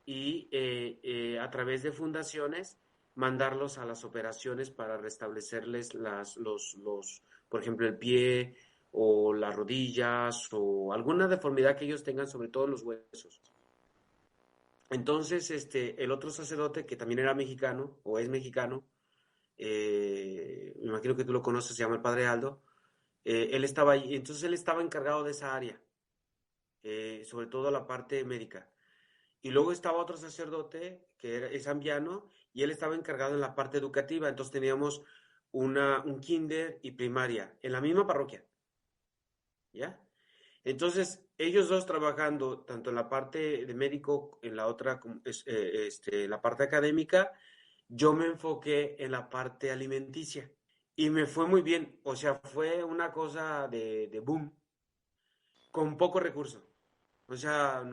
y a través de fundaciones mandarlos a las operaciones para restablecerles por ejemplo, el pie o las rodillas o alguna deformidad que ellos tengan, sobre todo los huesos. Entonces, el otro sacerdote, que también era mexicano o es mexicano, me imagino que tú lo conoces, se llama el Padre Aldo, él estaba ahí, entonces él estaba encargado de esa área, sobre todo la parte médica. Y luego estaba otro sacerdote es zambiano y él estaba encargado en la parte educativa. Entonces teníamos un kinder y primaria en la misma parroquia. ¿Ya? Entonces, ellos dos trabajando tanto en la parte de médico, en la otra, la parte académica, yo me enfoqué en la parte alimenticia. Y me fue muy bien. O sea, fue una cosa de boom, con poco recurso. O sea,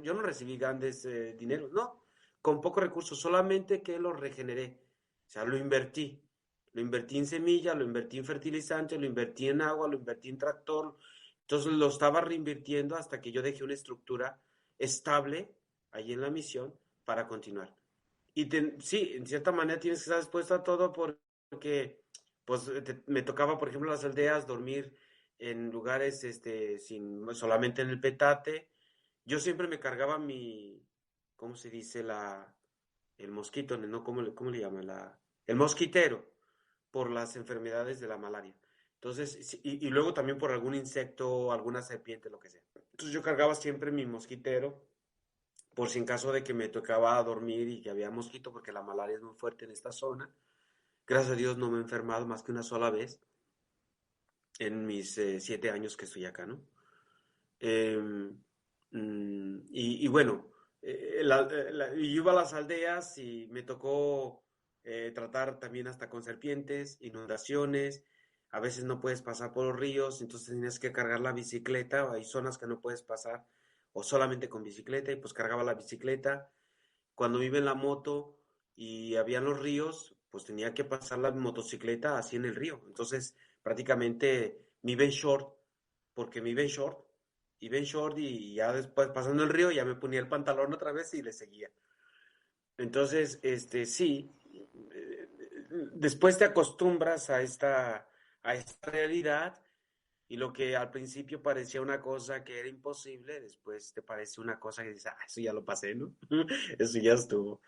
yo no recibí grandes dinero, no, con pocos recursos, solamente que lo regeneré. O sea, lo invertí. Lo invertí en semilla, lo invertí en fertilizante, lo invertí en agua, lo invertí en tractor. Entonces lo estaba reinvirtiendo hasta que yo dejé una estructura estable allí en la misión para continuar. Sí, en cierta manera tienes que estar dispuesto a todo porque pues me tocaba, por ejemplo, en las aldeas dormir en lugares solamente en el petate. Yo siempre me cargaba ¿cómo se dice? El mosquito, ¿no? ¿Cómo le llaman? El mosquitero, por las enfermedades de la malaria. Entonces, y luego también por algún insecto, alguna serpiente, lo que sea. Entonces yo cargaba siempre mi mosquitero por si en caso de que me tocaba dormir y que había mosquito, porque la malaria es muy fuerte en esta zona. Gracias a Dios no me he enfermado más que una sola vez en mis 7 años que estoy acá, ¿no? Eh, y bueno, yo iba a las aldeas y me tocó tratar también hasta con serpientes, inundaciones, a veces no puedes pasar por los ríos, entonces tienes que cargar la bicicleta, o hay zonas que no puedes pasar o solamente con bicicleta y pues cargaba la bicicleta. Cuando iba en la moto y habían los ríos, pues tenía que pasar la motocicleta así en el río. Entonces prácticamente me iba en short, porque me iba en short y ya después pasando el río ya me ponía el pantalón otra vez y le seguía. Entonces, sí, después te acostumbras a esta realidad y lo que al principio parecía una cosa que era imposible, después te parece una cosa que dices, eso ya lo pasé, ¿no? Eso ya estuvo.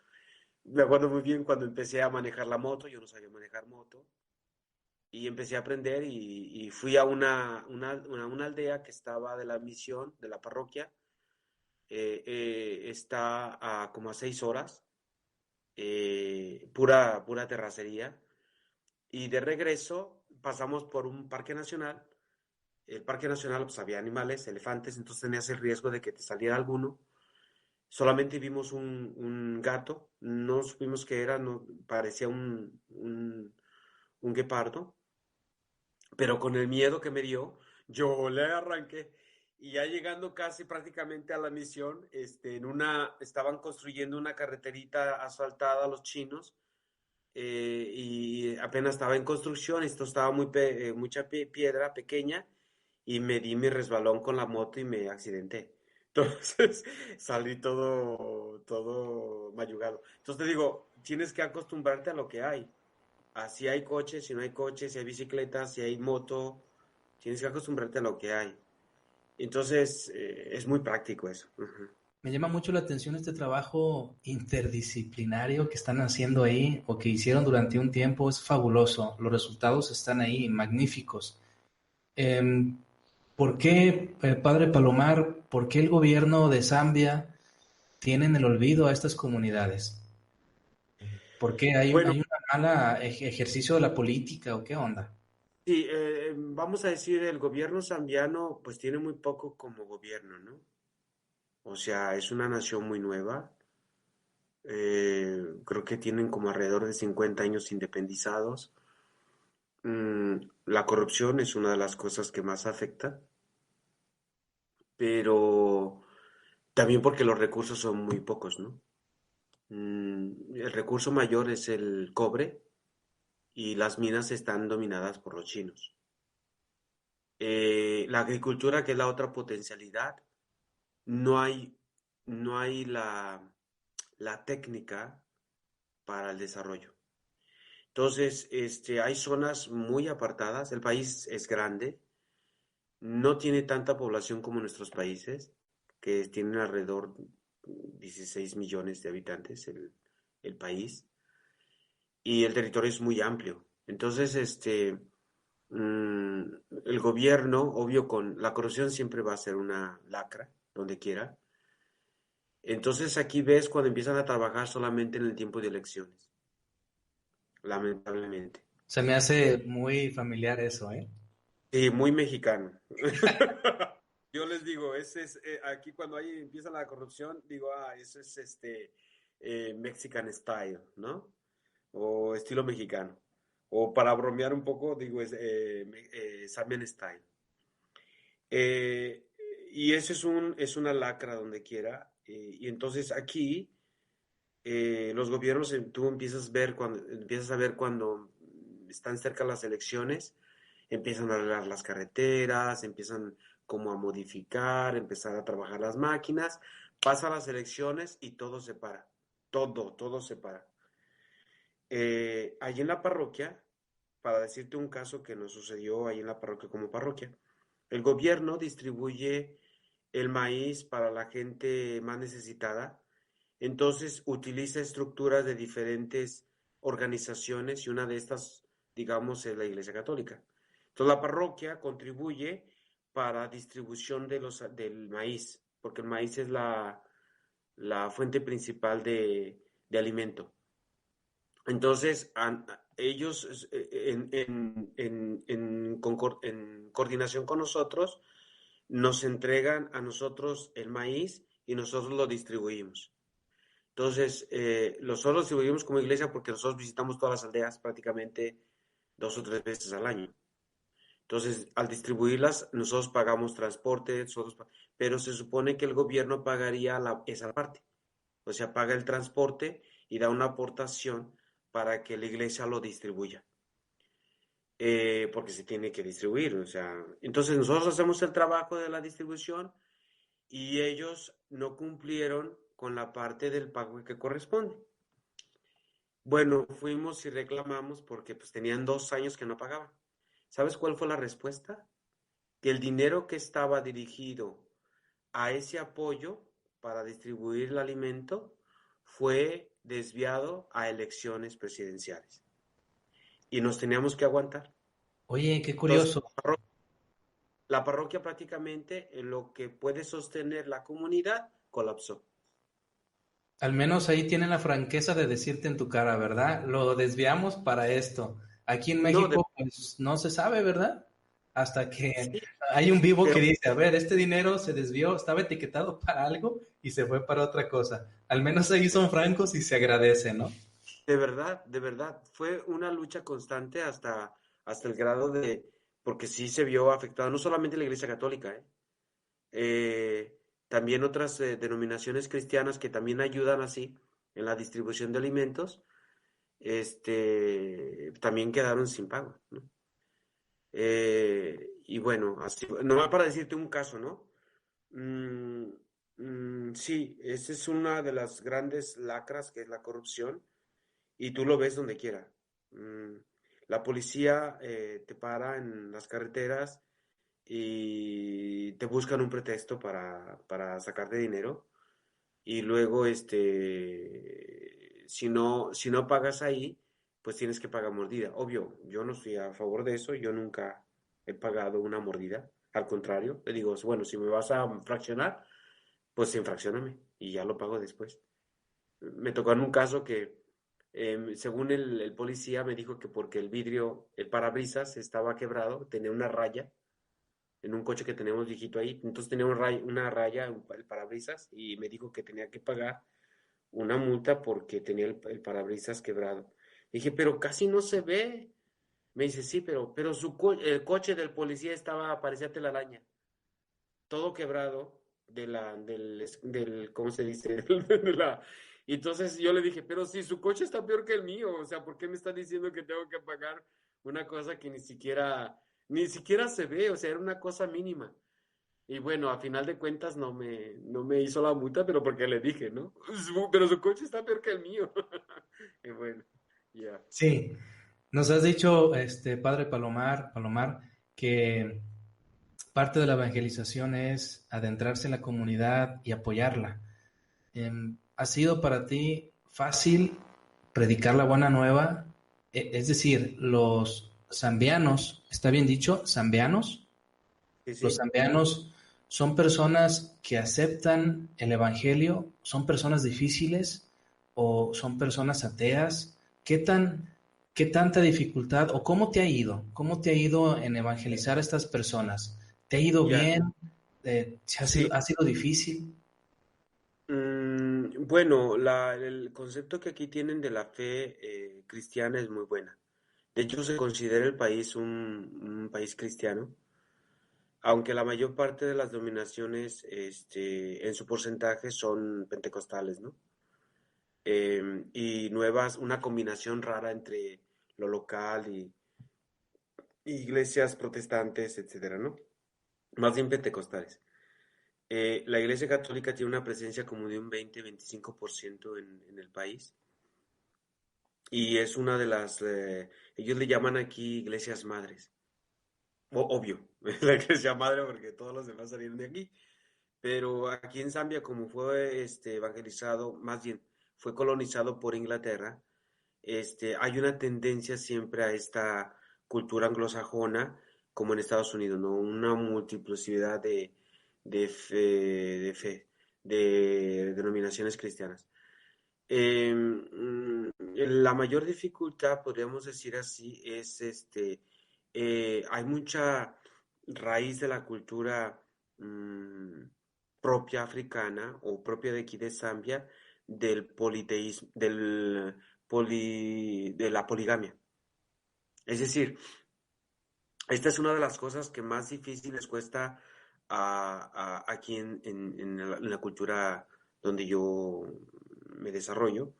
Me acuerdo muy bien cuando empecé a manejar la moto, yo no sabía manejar moto, y empecé a aprender y fui a una aldea que estaba de la misión, de la parroquia, está como a 6 horas, pura terracería. Y de regreso pasamos por un parque nacional. El parque nacional, pues había animales, elefantes, entonces tenías el riesgo de que te saliera alguno. Solamente vimos un gato, no supimos qué era, no, parecía un guepardo, pero con el miedo que me dio, yo le arranqué. Y ya llegando casi prácticamente a la misión, estaban construyendo una carreterita asfaltada los chinos, y apenas estaba en construcción, esto estaba mucha piedra pequeña, y me di mi resbalón con la moto y me accidenté. Entonces salí todo mayugado. Entonces te digo, tienes que acostumbrarte a lo que hay. Si hay coches, si no hay coches, si hay bicicletas, si hay moto, tienes que acostumbrarte a lo que hay. Entonces, es muy práctico eso. Ujú. Me llama mucho la atención este trabajo interdisciplinario que están haciendo ahí o que hicieron durante un tiempo. Es fabuloso. Los resultados están ahí, magníficos. Em, ¿Por qué, padre Palomar, por qué el gobierno de Zambia tiene en el olvido a estas comunidades? ¿Por qué Bueno, hay una mala ejercicio de la política o qué onda? sí, vamos a decir, el gobierno zambiano pues tiene muy poco como gobierno, ¿no? O sea, es una nación muy nueva. Creo que tienen como alrededor de 50 años independizados. La corrupción es una de las cosas que más afecta, pero también porque los recursos son muy pocos, ¿no? El recurso mayor es el cobre y las minas están dominadas por los chinos. La agricultura, que es la otra potencialidad, no hay, no hay la técnica para el desarrollo. Entonces, hay zonas muy apartadas, el país es grande, no tiene tanta población como nuestros países, que tienen alrededor 16 millones de habitantes el país, y el territorio es muy amplio. Entonces, mm, el gobierno, obvio, con la corrupción siempre va a ser una lacra, donde quiera. Entonces aquí ves cuando empiezan a trabajar solamente en el tiempo de elecciones, lamentablemente. Se me hace muy familiar eso, ¿eh? Sí, muy mexicano. Yo les digo, ese es, aquí cuando ahí empieza la corrupción, digo, eso es Mexican style, ¿no? O estilo mexicano. O para bromear un poco, digo, es Samian style. Eh, y eso es una lacra donde quiera. Y entonces aquí los gobiernos, tú empiezas a ver cuando están cerca las elecciones, empiezan a arreglar las carreteras, empiezan como a modificar, empezar a trabajar las máquinas, pasan las elecciones y todo se para, todo se para. Allí en la parroquia, para decirte un caso que nos sucedió ahí en la parroquia como parroquia, el gobierno distribuye el maíz para la gente más necesitada, entonces utiliza estructuras de diferentes organizaciones y una de estas, digamos, es la Iglesia Católica. Entonces la parroquia contribuye para distribución del maíz, porque el maíz es la fuente principal de alimento. Entonces, ellos en coordinación con nosotros nos entregan a nosotros el maíz y nosotros lo distribuimos. Entonces, nosotros distribuimos como iglesia porque nosotros visitamos todas las aldeas prácticamente 2 o 3 veces al año. Entonces, al distribuirlas, nosotros pagamos transporte, pero se supone que el gobierno pagaría esa parte. O sea, paga el transporte y da una aportación para que la iglesia lo distribuya. Porque se tiene que distribuir. O sea, entonces nosotros hacemos el trabajo de la distribución y ellos no cumplieron con la parte del pago que corresponde. Bueno, fuimos y reclamamos porque pues tenían 2 años que no pagaban. ¿Sabes cuál fue la respuesta? Que el dinero que estaba dirigido a ese apoyo para distribuir el alimento fue desviado a elecciones presidenciales y nos teníamos que aguantar. Oye, qué Entonces, curioso. la parroquia prácticamente en lo que puede sostener la comunidad colapsó. Al menos ahí tienen la franqueza de decirte en tu cara, ¿verdad? Lo desviamos para esto. Aquí en No, México, pues no se sabe, ¿verdad? Hasta que sí, hay un vivo que pero dice, a ver, este dinero se desvió, estaba etiquetado para algo y se fue para otra cosa. Al menos ahí son francos y se agradece, ¿no? de verdad, fue una lucha constante hasta el grado porque sí se vio afectado, no solamente la Iglesia Católica, también otras denominaciones cristianas que también ayudan así en la distribución de alimentos, también quedaron sin pago, ¿no? Y bueno, así, nomás para decirte un caso, ¿no? Mm, sí, esa es una de las grandes lacras que es la corrupción y tú lo ves donde quiera. Mm, la policía te para en las carreteras y te buscan un pretexto para sacarte dinero y luego si no pagas ahí, pues tienes que pagar mordida. Obvio, yo no estoy a favor de eso, yo nunca he pagado una mordida. Al contrario, le digo, bueno, si me vas a fraccionar, pues infraccioname y ya lo pago después. Me tocó en un caso que, según el policía, me dijo que porque el vidrio, el parabrisas estaba quebrado, tenía una raya, en un coche que tenemos viejito ahí. Entonces tenía una raya, el parabrisas, y me dijo que tenía que pagar una multa porque tenía el parabrisas quebrado. Dije, pero casi no se ve. Me dice, sí, pero el coche del policía parecía telaraña, todo quebrado ¿cómo se dice? Y entonces yo le dije, pero si su coche está peor que el mío, o sea, ¿por qué me está diciendo que tengo que pagar una cosa que ni siquiera se ve? O sea, era una cosa mínima. Y bueno, a final de cuentas no me hizo la multa, pero porque le dije, ¿no? Pero su coche está peor que el mío. Y bueno, ya. Sí, nos has dicho, padre Palomar, que parte de la evangelización es adentrarse en la comunidad y apoyarla. ¿Ha sido para ti fácil predicar la buena nueva? Es decir, los zambianos, ¿está bien dicho? ¿Zambianos? Sí, Los sí. zambianos son personas que aceptan el evangelio, son personas difíciles o son personas ateas. ¿Qué tanta dificultad o cómo te ha ido? ¿Cómo te ha ido en evangelizar a estas personas? ¿Te ha ido Ya, bien? sí. Ha sido difícil? Bueno, el concepto que aquí tienen de la fe cristiana es muy buena. De hecho, se considera el país un país cristiano, aunque la mayor parte de las dominaciones, en su porcentaje son pentecostales, ¿no? Y una combinación rara entre lo local y iglesias protestantes, etcétera, ¿no? Más bien pentecostales. La Iglesia Católica tiene una presencia como de un 20-25% en el país y es una de ellos le llaman aquí iglesias madres. Obvio, la iglesia madre porque todos los demás salieron de aquí. Pero aquí en Zambia, como fue evangelizado, más bien fue colonizado por Inglaterra, hay una tendencia siempre a esta cultura anglosajona, como en Estados Unidos, ¿no? Una multiplicidad de denominaciones cristianas. La mayor dificultad, podríamos decir así, es hay mucha raíz de la cultura mm, propia africana o propia de aquí de Zambia del politeísmo, de la poligamia. Es decir, esta es una de las cosas que más difícil les cuesta aquí en la cultura donde yo me desarrollo,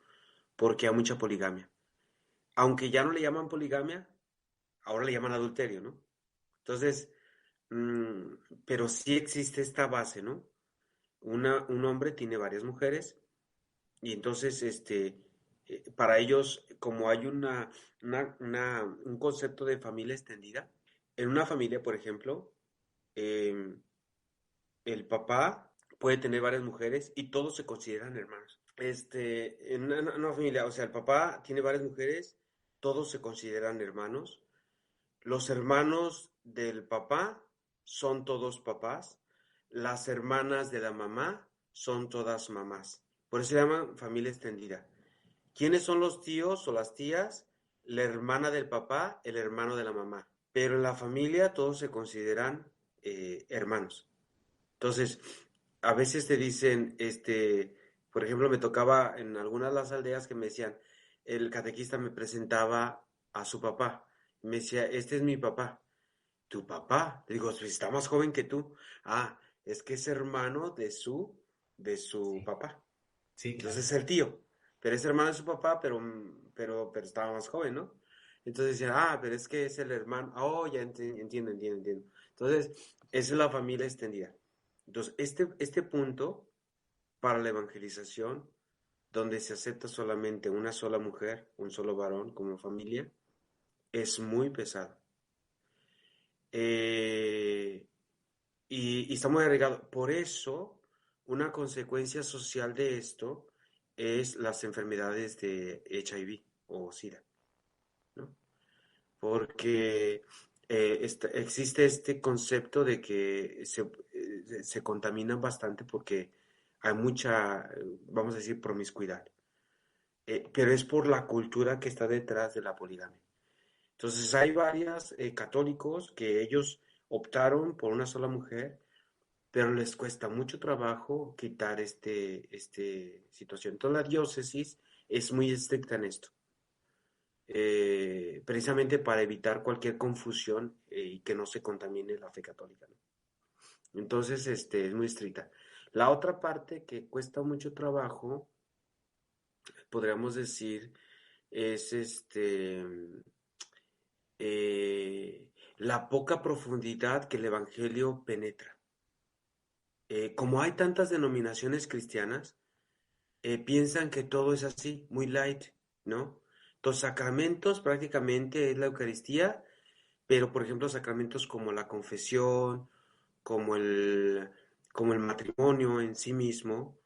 porque hay mucha poligamia. Aunque ya no le llaman poligamia, ahora le llaman adulterio, ¿no? Entonces, mm, pero sí existe esta base, ¿no? Un hombre tiene varias mujeres y entonces, para ellos, como hay un concepto de familia extendida, en una familia, por ejemplo, em, el papá puede tener varias mujeres y todos se consideran hermanos. En una familia, o sea, el papá tiene varias mujeres, todos se consideran hermanos. Los hermanos del papá son todos papás. Las hermanas de la mamá son todas mamás. Por eso se llama familia extendida. ¿Quiénes son los tíos o las tías? La hermana del papá, el hermano de la mamá. Pero en la familia todos se consideran hermanos. Entonces, a veces te dicen, por ejemplo, me tocaba en algunas de las aldeas que me decían, el catequista me presentaba a su papá. Me decía, este es mi papá. ¿Tu papá? Le digo, pues está más joven que tú. Ah, es que es hermano de su Sí, papá. sí, Entonces claro. es el tío. Pero es hermano de su papá, pero estaba más joven, ¿no? Entonces decían, pero es que es el hermano. Oh, ya entiendo. Entonces, esa es la familia extendida. Entonces, este punto para la evangelización, donde se acepta solamente una sola mujer, un solo varón como familia, es muy pesado. Eh, y está muy arraigado. Por eso, una consecuencia social de esto es las enfermedades de HIV o SIDA, ¿no? Porque existe este concepto de que se contaminan bastante porque hay mucha, vamos a decir, promiscuidad. Pero es por la cultura que está detrás de la poligamia. Entonces hay varios católicos que ellos optaron por una sola mujer, pero les cuesta mucho trabajo quitar este situación. Entonces la diócesis es muy estricta en esto, precisamente para evitar cualquier confusión y que no se contamine la fe católica, ¿no? Entonces, es muy estricta. La otra parte que cuesta mucho trabajo, podríamos decir, es la poca profundidad que el Evangelio penetra. Como hay tantas denominaciones cristianas, piensan que todo es así, muy light, ¿no? Los sacramentos prácticamente es la Eucaristía, pero por ejemplo sacramentos como la confesión, como el, como el matrimonio en sí mismo,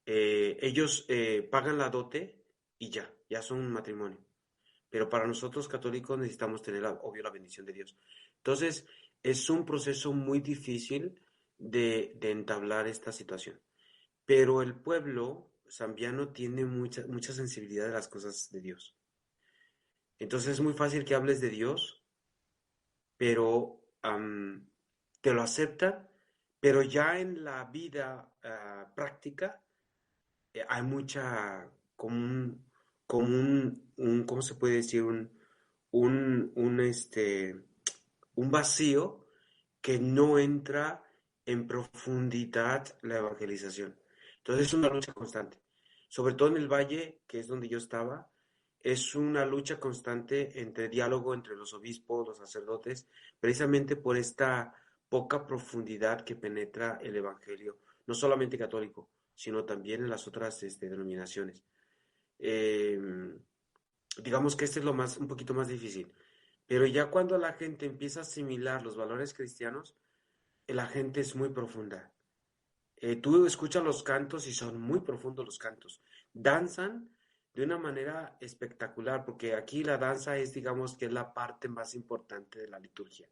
ellos pagan la dote y ya son un matrimonio. Pero para nosotros católicos necesitamos tener, obvio, la bendición de Dios. Entonces, es un proceso muy difícil de entablar esta situación. Pero el pueblo zambiano tiene mucha sensibilidad de las cosas de Dios. Entonces es muy fácil que hables de Dios, pero te lo aceptan, pero ya en la vida práctica hay mucha, ¿cómo se puede decir? Un, un, este, un vacío que no entra en profundidad la evangelización. Entonces es una lucha constante. Sobre todo en el valle, que es donde yo estaba, es una lucha constante entre diálogo entre los obispos, los sacerdotes, precisamente por esta poca profundidad que penetra el evangelio, no solamente católico, sino también en las otras denominaciones. Eh, digamos que este es un poquito más difícil. Pero ya cuando la gente empieza a asimilar los valores cristianos, la gente es muy profunda. Tú escuchas los cantos y son muy profundos los cantos. Danzan de una manera espectacular, porque aquí la danza es, digamos, que es la parte más importante de la liturgia,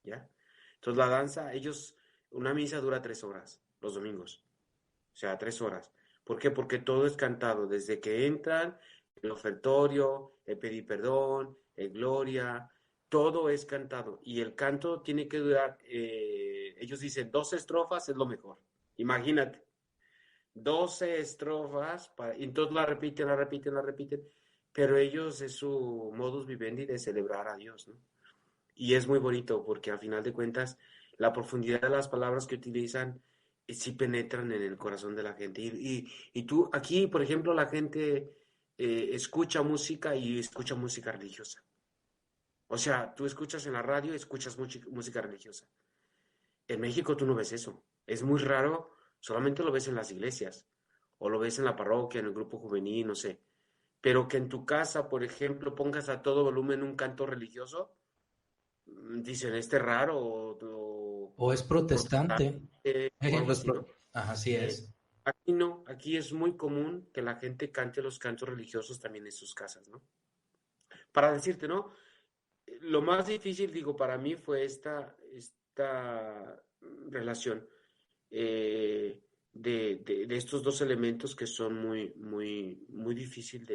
¿ya? Entonces la danza, una misa dura 3 horas, los domingos, o sea, 3 horas. ¿Por qué? Porque todo es cantado, desde que entran, el ofertorio, el pedir perdón, el gloria, todo es cantado. Y el canto tiene que durar, ellos dicen, 12 estrofas es lo mejor. Imagínate, 12 estrofas, y entonces la repiten, pero ellos es su modus vivendi de celebrar a Dios, ¿no? Y es muy bonito porque al final de cuentas la profundidad de las palabras que utilizan sí penetran en el corazón de la gente. Y tú, aquí, por ejemplo, la gente escucha música y escucha música religiosa. O sea, tú escuchas en la radio y escuchas música religiosa. En México tú no ves eso. Es muy raro, solamente lo ves en las iglesias o lo ves en la parroquia, en el grupo juvenil, no sé. Pero que en tu casa, por ejemplo, pongas a todo volumen un canto religioso, dicen, este raro O es protestante protestante. o algo Los así, ¿no? Ajá, así Eh, es. aquí no, aquí es muy común que la gente cante los cantos religiosos también en sus casas, ¿no? Para decirte, ¿no? Lo más difícil, digo, para mí fue esta relación de estos dos elementos que son muy difícil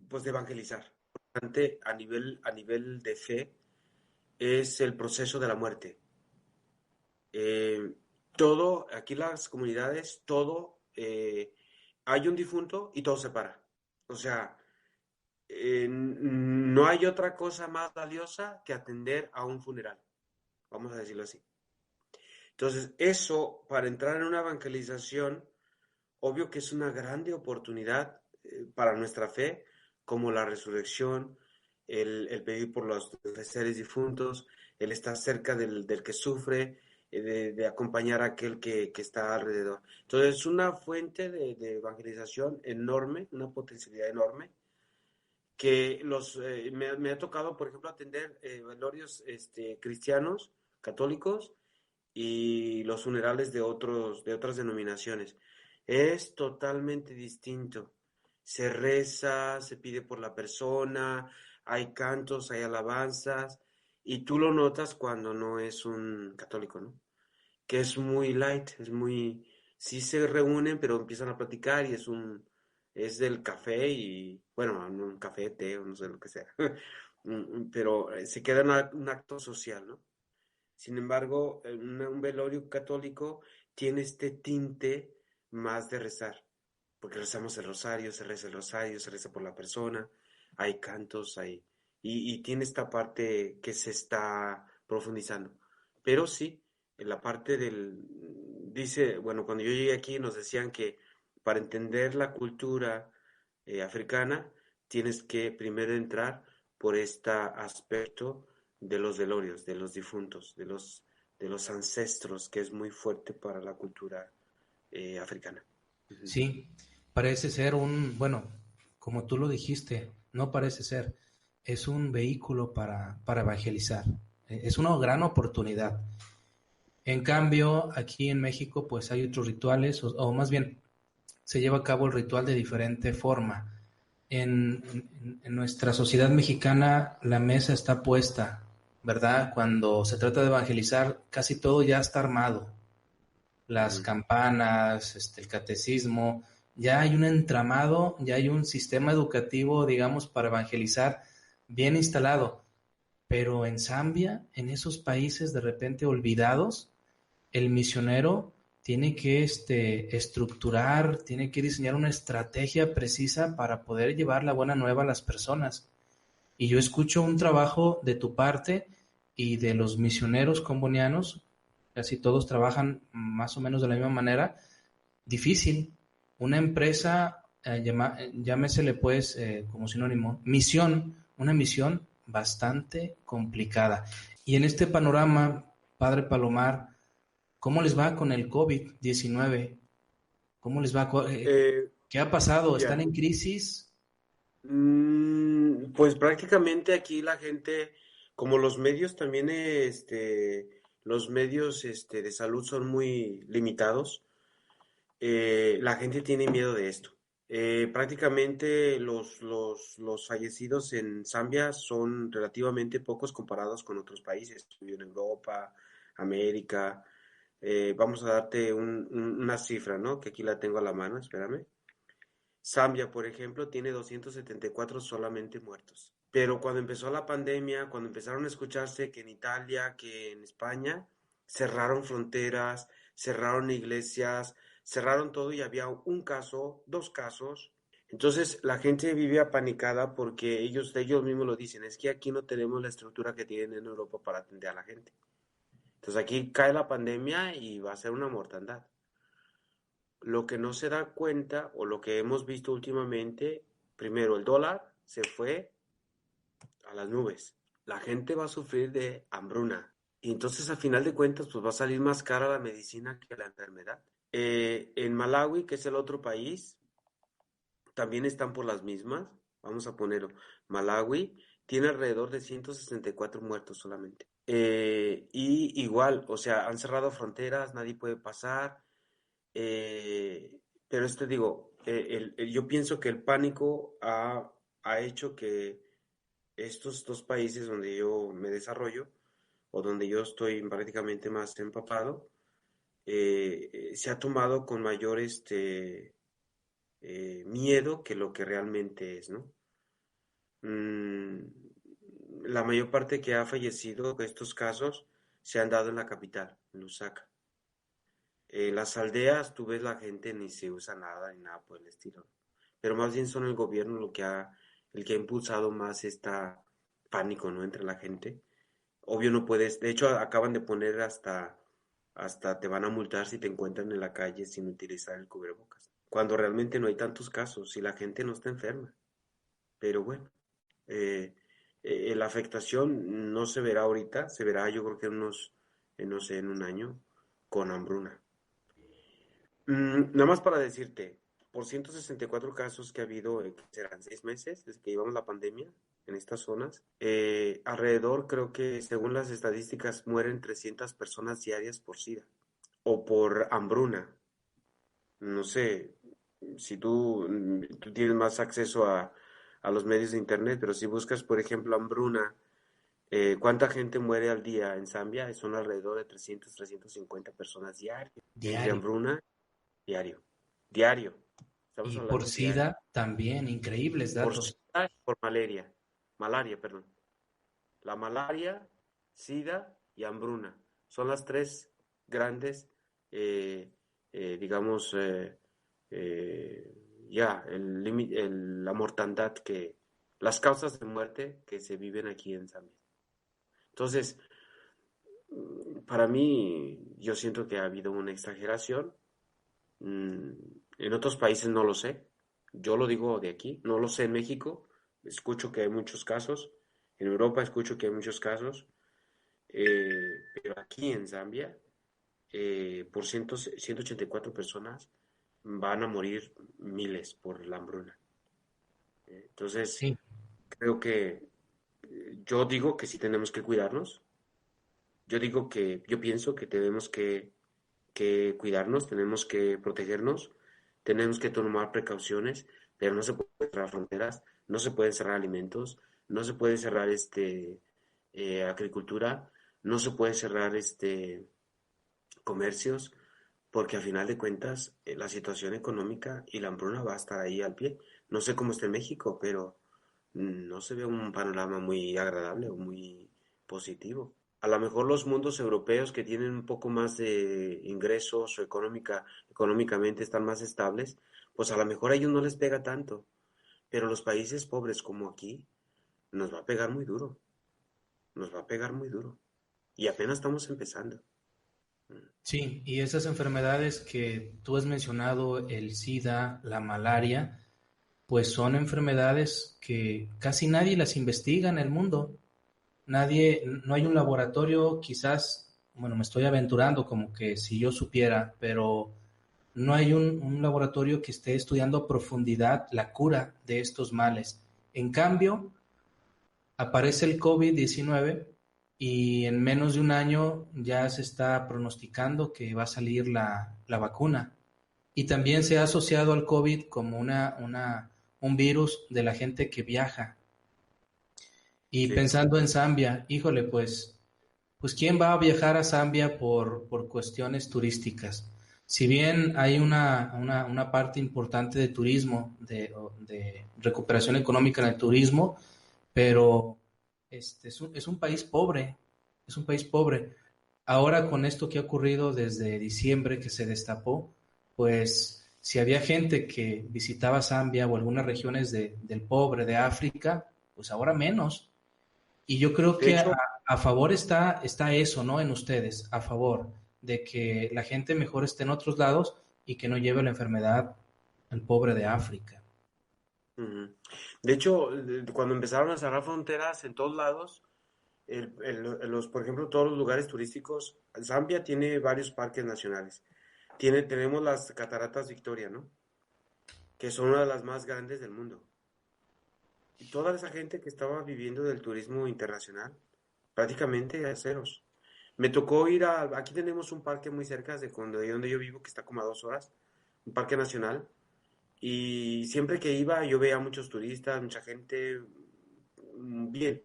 pues de evangelizar. A nivel de fe es el proceso de la muerte. Eh, aquí las comunidades, hay un difunto y todo se para. O sea, no hay otra cosa más valiosa que atender a un funeral, vamos a decirlo así. Entonces, eso, para entrar en una evangelización, obvio que es una grande oportunidad para nuestra fe, como la resurrección, el pedir por los seres difuntos, el estar cerca del que sufre, de acompañar a aquel que está alrededor. Entonces, es una fuente de evangelización enorme, una potencialidad enorme, que me ha tocado, por ejemplo, atender velorios cristianos, católicos, y los funerales de otras denominaciones. Es totalmente distinto. Se reza, se pide por la persona, hay cantos, hay alabanzas, y tú lo notas cuando no es un católico, ¿no? Que es muy light, sí se reúnen, pero empiezan a platicar y es del café y, bueno, no un café, té o no sé lo que sea, pero se queda un acto social, ¿no? Sin embargo, un velorio católico tiene este tinte más de rezar, porque rezamos el rosario, se reza el rosario, se reza por la persona, hay cantos, y tiene esta parte que se está profundizando. Pero sí, en la parte dice, bueno, cuando yo llegué aquí nos decían que para entender la cultura africana, tienes que primero entrar por este aspecto de los velorios, de los difuntos, de los ancestros, que es muy fuerte para la cultura africana. Ujú. Sí, parece ser bueno, como tú lo dijiste, no parece ser, es un vehículo para evangelizar, es una gran oportunidad. En cambio, aquí en México, pues hay otros rituales, o más bien, se lleva a cabo el ritual de diferente forma. En nuestra sociedad mexicana, la mesa está puesta, ¿verdad? Cuando se trata de evangelizar, casi todo ya está armado, las Ujú. campanas, el catecismo, ya hay un entramado, ya hay un sistema educativo, digamos, para evangelizar bien instalado. Pero en Zambia, en esos países de repente olvidados, el misionero tiene que estructurar, tiene que diseñar una estrategia precisa para poder llevar la buena nueva a las personas. Y yo escucho un trabajo de tu parte y de los misioneros combonianos, casi todos trabajan más o menos de la misma manera, difícil. Una empresa, llámesele pues como sinónimo, misión, una misión bastante complicada. Y en este panorama, Padre Palomar, ¿cómo les va con el COVID-19? ¿Cómo les va? Eh, ¿Qué ha pasado? ¿Están Mira, en crisis? pues prácticamente aquí la gente, como los medios también, los medios de salud son muy limitados, la gente tiene miedo de esto. Prácticamente los fallecidos en Zambia son relativamente pocos comparados con otros países, en Europa, América. Vamos a darte una cifra, ¿no? Que aquí la tengo a la mano, espérame. Zambia, por ejemplo, tiene 274 solamente muertos. Pero cuando empezó la pandemia, cuando empezaron a escucharse que en Italia, que en España, cerraron fronteras, cerraron iglesias, cerraron todo y había un caso, dos casos. Entonces la gente vivía apanicada porque ellos mismos lo dicen, es que aquí no tenemos la estructura que tienen en Europa para atender a la gente. Entonces aquí cae la pandemia y va a ser una mortandad. Lo que no se da cuenta o lo que hemos visto últimamente, primero el dólar se fue a las nubes. La gente va a sufrir de hambruna. Y entonces a final de cuentas pues va a salir más cara la medicina que la enfermedad. En Malawi, que es el otro país, también están por las mismas. Vamos a ponerlo. Malawi tiene alrededor de 164 muertos solamente. Y igual, o sea, han cerrado fronteras, nadie puede pasar. Pero digo, yo pienso que el pánico ha hecho que estos dos países donde yo me desarrollo o donde yo estoy prácticamente más empapado, se ha tomado con mayor miedo que lo que realmente es, ¿no? Mm, la mayor parte que ha fallecido de estos casos se han dado en la capital, en Lusaka. Las aldeas, tú ves la gente ni se usa nada ni nada por el estilo. Pero más bien son el gobierno el que ha impulsado más esta pánico, ¿no? Entre la gente. Obvio no puedes, de hecho acaban de poner hasta te van a multar si te encuentran en la calle sin utilizar el cubrebocas. Cuando realmente no hay tantos casos y la gente no está enferma. Pero bueno, eh, la afectación no se verá ahorita, se verá yo creo que no sé, en un año con hambruna. Nada más para decirte, por 164 casos que ha habido, que serán 6 meses desde que llevamos la pandemia en estas zonas, alrededor creo que según las estadísticas mueren 300 personas diarias por SIDA o por hambruna. No sé si tú tienes más acceso a los medios de internet, pero si buscas, por ejemplo, hambruna, ¿cuánta gente muere al día en Zambia? Son alrededor de 350 personas diarias entre Diario. hambruna. Diario. Diario. Estamos Y por hablando diario. SIDA también, increíbles Por datos. SIDA y por malaria. Malaria, perdón. La malaria, SIDA y hambruna. Son las tres grandes, digamos, la mortandad las causas de muerte que se viven aquí en Zambia. Entonces, para mí, yo siento que ha habido una exageración. Mm, En otros países no lo sé. Yo lo digo de aquí, no lo sé en México. Escucho que hay muchos casos. En Europa escucho que hay muchos casos. Pero aquí en Zambia, por 184 personas van a morir miles por la hambruna. Entonces, Sí, creo que yo digo que sí tenemos que cuidarnos. Yo pienso que tenemos que cuidarnos, tenemos que protegernos, tenemos que tomar precauciones, pero no se pueden cerrar fronteras, no se pueden cerrar alimentos, no se puede cerrar agricultura, no se puede cerrar comercios, porque a final de cuentas la situación económica y la hambruna va a estar ahí al pie. No sé cómo está en México, pero no se ve un panorama muy agradable o muy positivo. A lo mejor los mundos europeos que tienen un poco más de ingresos o económicamente están más estables, pues a lo mejor a ellos no les pega tanto, pero los países pobres como aquí nos va a pegar muy duro, nos va a pegar muy duro. Y apenas estamos empezando. sí, y esas enfermedades que tú has mencionado, el SIDA, la malaria, pues son enfermedades que casi nadie las investiga en el mundo. Nadie, no hay un laboratorio, quizás, bueno, me estoy aventurando como que si yo supiera, pero no hay un laboratorio que esté estudiando a profundidad la cura de estos males. En cambio, aparece el COVID-19 y en menos de un año ya se está pronosticando que va a salir la vacuna. Y también se ha asociado al COVID como un virus de la gente que viaja. Y Sí, pensando en Zambia, híjole, pues ¿quién va a viajar a Zambia por cuestiones turísticas? Si bien hay una parte importante de turismo, de recuperación económica en el turismo, pero es un país pobre, es un país pobre. Ahora con esto que ha ocurrido desde diciembre que se destapó, pues si había gente que visitaba Zambia o algunas regiones del pobre de África, pues ahora menos. Y yo creo de que hecho, a favor está eso, ¿no? En ustedes, a favor de que la gente mejor esté en otros lados y que no lleve la enfermedad al pobre de África. ujú. De hecho, cuando empezaron a cerrar fronteras en todos lados, por ejemplo, todos los lugares turísticos, Zambia tiene varios parques nacionales. Tenemos las Cataratas Victoria, ¿no? Que son una de las más grandes del mundo. Y toda esa gente que estaba viviendo del turismo internacional, prácticamente a ceros. Me tocó aquí tenemos un parque muy cerca de donde yo vivo, que está como a 2 horas, un parque nacional, y siempre que iba yo veía muchos turistas, mucha gente, bien,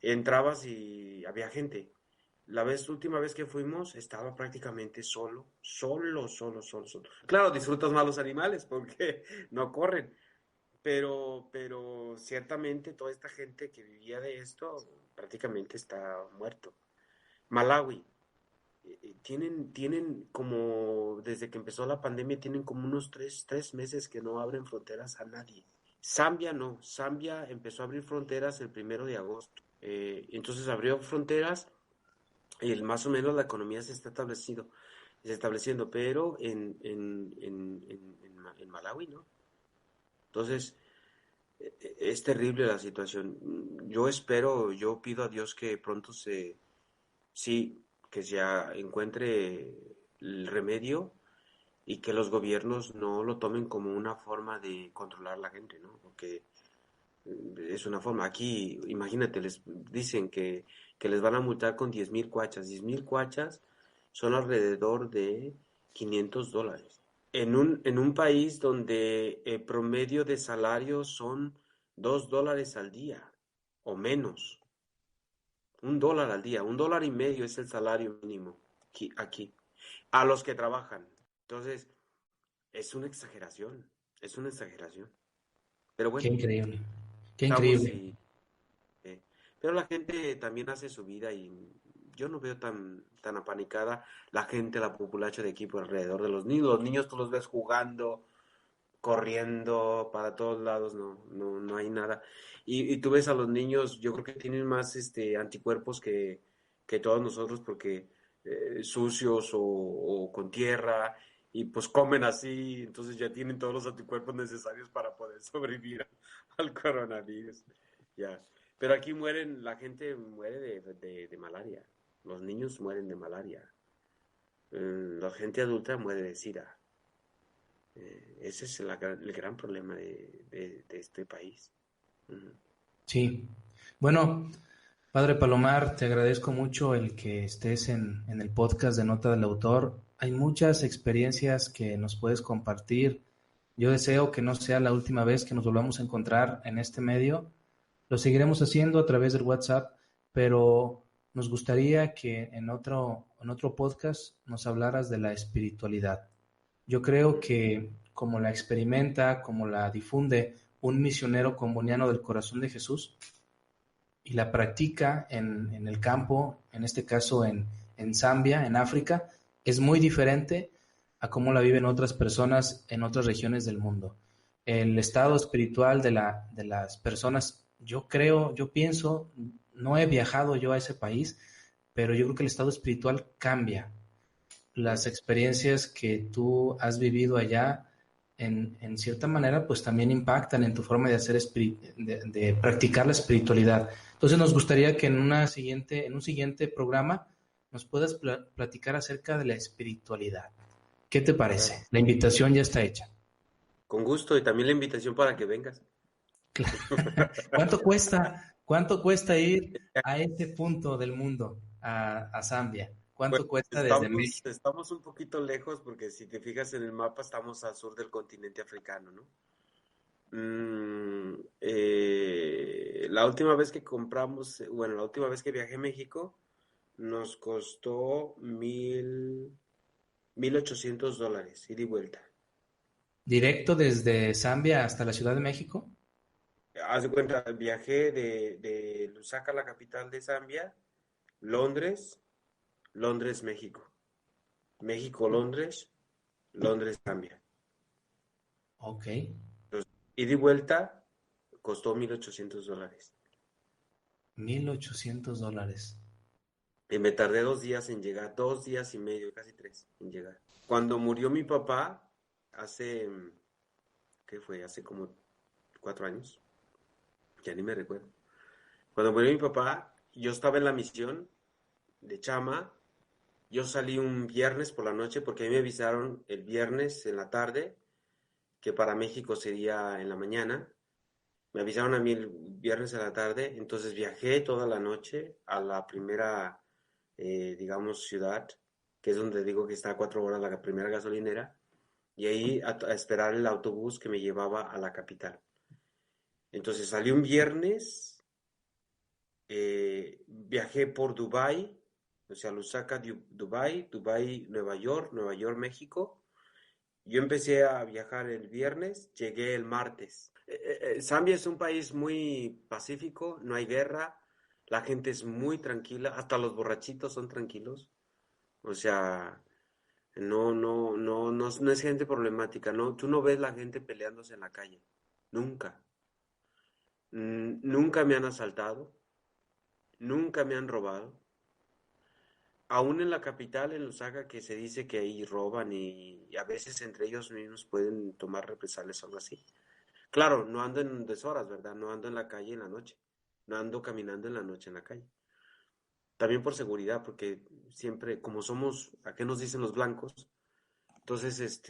entrabas y había gente. Última vez que fuimos, estaba prácticamente solo. Claro, disfrutas más los animales porque no corren, pero ciertamente toda esta gente que vivía de esto prácticamente está muerto. Malawi, tienen como, desde que empezó la pandemia, tienen como unos tres meses que no abren fronteras a nadie. Zambia no, Zambia empezó a abrir fronteras el 1 de agosto. Entonces abrió fronteras y más o menos la economía se está estableciendo, pero en Malawi no. Entonces, es terrible la situación. Yo pido a Dios que pronto sí, que se encuentre el remedio y que los gobiernos no lo tomen como una forma de controlar a la gente, ¿no? Porque es una forma. Aquí, imagínate, les dicen que les van a multar con 10,000 cuachas. 10,000 cuachas son alrededor de $500. En un país donde el promedio de salario son $2 al día o menos. $1 al día, $1.50 es el salario mínimo aquí, a los que trabajan. Entonces, es una exageración, es una exageración. Pero Qué bueno, increíble, qué estamos increíble. y... eh, pero la gente también hace su vida y yo no veo tan apanicada la gente, la populacha de equipo alrededor de los niños. Los niños tú los ves jugando, corriendo para todos lados, no hay nada. Y tú ves a los niños, yo creo que tienen más anticuerpos que todos nosotros porque sucios o con tierra y pues comen así, entonces ya tienen todos los anticuerpos necesarios para poder sobrevivir al coronavirus. Ya. Pero aquí la gente muere de malaria, los niños mueren de malaria, la gente adulta muere de SIDA. Ese es el gran problema de este país. Uh-huh. Sí. Bueno, Padre Palomar, te agradezco mucho el que estés en el podcast de Nota del Autor. Hay muchas experiencias que nos puedes compartir. Yo deseo que no sea la última vez que nos volvamos a encontrar en este medio. Lo seguiremos haciendo a través del WhatsApp, pero nos gustaría que en otro podcast nos hablaras de la espiritualidad. Yo creo que como la experimenta, como la difunde un misionero comboniano del corazón de Jesús y la practica en el campo, en este caso en Zambia, en África, es muy diferente a cómo la viven otras personas en otras regiones del mundo. El estado espiritual de las personas, yo pienso, no he viajado yo a ese país, pero yo creo que el estado espiritual cambia. Las experiencias que tú has vivido allá, en cierta manera, pues también impactan en tu forma de hacer de practicar la espiritualidad. Entonces nos gustaría que en un siguiente programa nos puedas platicar acerca de la espiritualidad. ¿Qué te parece? Claro. La invitación ya está hecha. Con gusto, y también la invitación para que vengas. Claro. ¿Cuánto cuesta ir a ese punto del mundo, a Zambia? ¿Cuánto cuesta desde México? Estamos un poquito lejos porque si te fijas en el mapa estamos al sur del continente africano, ¿no? La última vez que la última vez que viajé a México nos costó $1,800 ida y vuelta. ¿Directo desde Zambia hasta la Ciudad de México? Haz de cuenta, viajé de Lusaka, la capital de Zambia, Londres, México. México, Londres, Zambia. Ok. Entonces, ida y vuelta costó $1,800. $1,800. Y me tardé 2 días en llegar, 2 días y medio, casi 3 en llegar. Cuando murió mi papá, ¿qué fue? Hace como 4 años, ya ni me recuerdo. Cuando murió mi papá, yo estaba en la misión de Chama. Yo salí un viernes por la noche porque a mí me avisaron el viernes en la tarde que para México sería en la mañana. Me avisaron a mí el viernes en la tarde, entonces viajé toda la noche a la primera, digamos, ciudad, que es donde digo que está a 4 horas la primera gasolinera, y ahí a esperar el autobús que me llevaba a la capital. Entonces salí un viernes, viajé por Dubái, o sea, Lusaka, Dubái, Nueva York, México. Yo empecé a viajar el viernes, llegué el martes. Zambia es un país muy pacífico, no hay guerra, la gente es muy tranquila, hasta los borrachitos son tranquilos. O sea, no es gente problemática, no, tú no ves la gente peleándose en la calle, nunca. Nunca me han asaltado, nunca me han robado. Aún en la capital, en Lusaka, que se dice que ahí roban y a veces entre ellos mismos pueden tomar represalias o algo así. Claro, no ando en deshoras, ¿verdad? No ando en la calle en la noche. No ando caminando en la noche en la calle. También por seguridad, porque siempre, como somos, ¿a qué nos dicen los blancos? Entonces,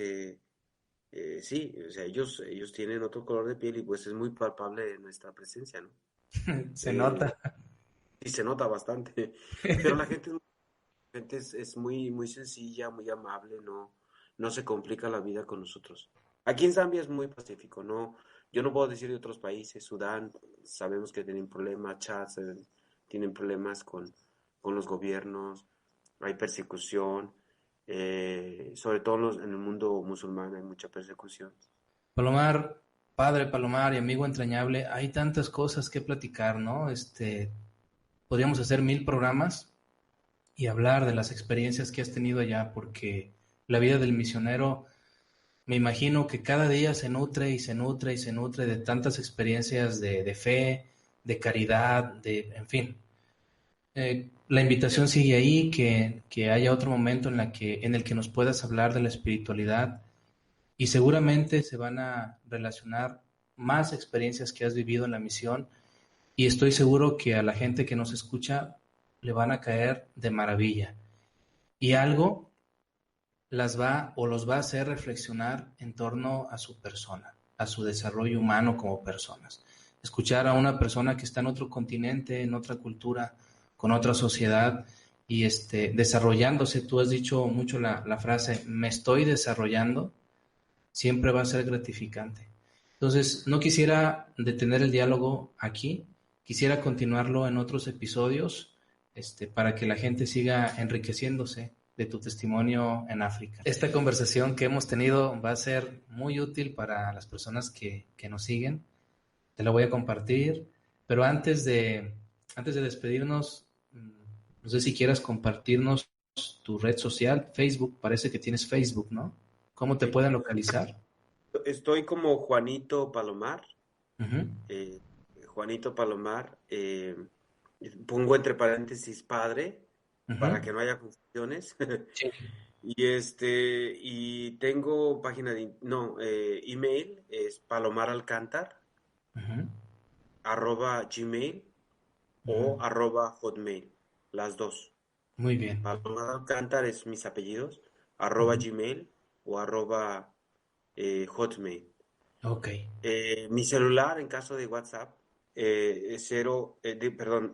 sí, o sea, ellos tienen otro color de piel y pues es muy palpable nuestra presencia, ¿no? Se Eh, nota. y se nota bastante. Pero la gente es muy, muy sencilla, muy amable, no se complica la vida con nosotros. Aquí en Zambia es muy pacífico, no, yo no puedo decir de otros países. Sudán, sabemos que tienen problemas, Chad, tienen problemas con los gobiernos, hay persecución, sobre todo en el mundo musulmán hay mucha persecución. Palomar, padre Palomar y amigo entrañable, hay tantas cosas que platicar, ¿no? Podríamos hacer 1000 programas y hablar de las experiencias que has tenido allá, porque la vida del misionero, me imagino que cada día se nutre y se nutre y se nutre de tantas experiencias de fe, de caridad, en fin. La invitación sigue ahí, que haya otro momento en el que nos puedas hablar de la espiritualidad y seguramente se van a relacionar más experiencias que has vivido en la misión y estoy seguro que a la gente que nos escucha le van a caer de maravilla y algo las va o los va a hacer reflexionar en torno a su persona, a su desarrollo humano como personas. Escuchar a una persona que está en otro continente, en otra cultura, con otra sociedad y desarrollándose, tú has dicho mucho la frase, me estoy desarrollando, siempre va a ser gratificante. Entonces, no quisiera detener el diálogo aquí, quisiera continuarlo en otros episodios, para que la gente siga enriqueciéndose de tu testimonio en África. Esta conversación que hemos tenido va a ser muy útil para las personas que nos siguen. Te la voy a compartir, pero antes de despedirnos, no sé si quieras compartirnos tu red social, Facebook, parece que tienes Facebook, ¿no? ¿Cómo te Sí. pueden localizar? Estoy como Juanito Palomar, Ujú. eh, Juanito Palomar, pongo entre paréntesis padre para Ujú. que no haya confusiones. Sí. Y tengo página no, email, es palomaralcantar, Ujú. @gmail Ujú. o @hotmail, las dos. Muy bien. Palomar Alcántar es mis apellidos, Ujú. @gmail o @hotmail. Ok. Mi celular en caso de WhatsApp es perdón,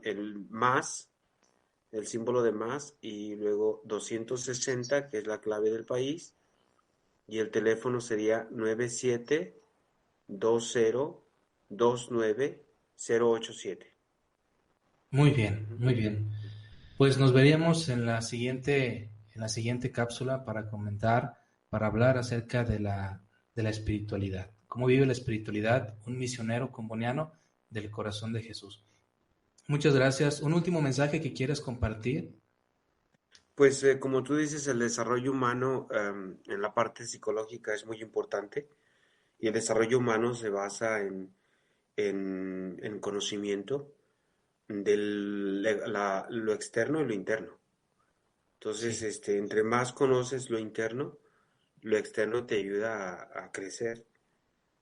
el símbolo de más y luego 260, que es la clave del país, y el teléfono sería 9720290087. Muy bien, Ujú. muy bien. Pues nos veríamos en la siguiente cápsula para comentar, para hablar acerca de la espiritualidad. ¿Cómo vive la espiritualidad un misionero comboniano del corazón de Jesús? Muchas gracias. ¿Un último mensaje que quieras compartir? Pues como tú dices, el desarrollo humano en la parte psicológica es muy importante y el desarrollo humano se basa en conocimiento de lo externo y lo interno. Entonces, Sí, entre más conoces lo interno, lo externo te ayuda a crecer.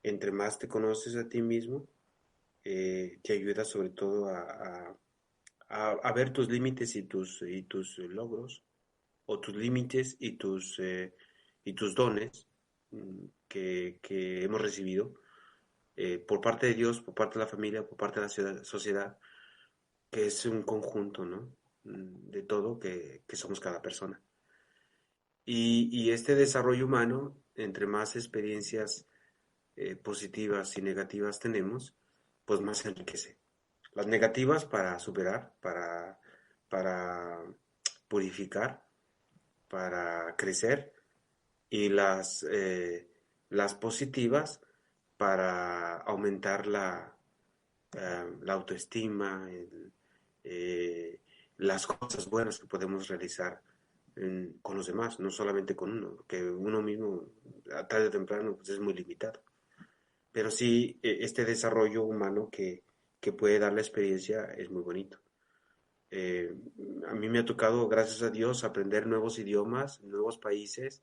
Entre más te conoces a ti mismo, te ayuda sobre todo a ver tus límites y tus logros, o tus límites y tus dones que hemos recibido por parte de Dios, por parte de la familia, por parte de la sociedad, que es un conjunto, ¿no? De todo que somos cada persona. Y este desarrollo humano, entre más experiencias positivas y negativas tenemos, pues más se enriquece. Las negativas para superar, para purificar, para crecer, y las positivas para aumentar la autoestima, eh, las cosas buenas que podemos realizar con los demás, no solamente con uno, que uno mismo a tarde o temprano pues, es muy limitado. Pero sí, este desarrollo humano que puede dar la experiencia es muy bonito. Eh, a mí me ha tocado, gracias a Dios, aprender nuevos idiomas, nuevos países,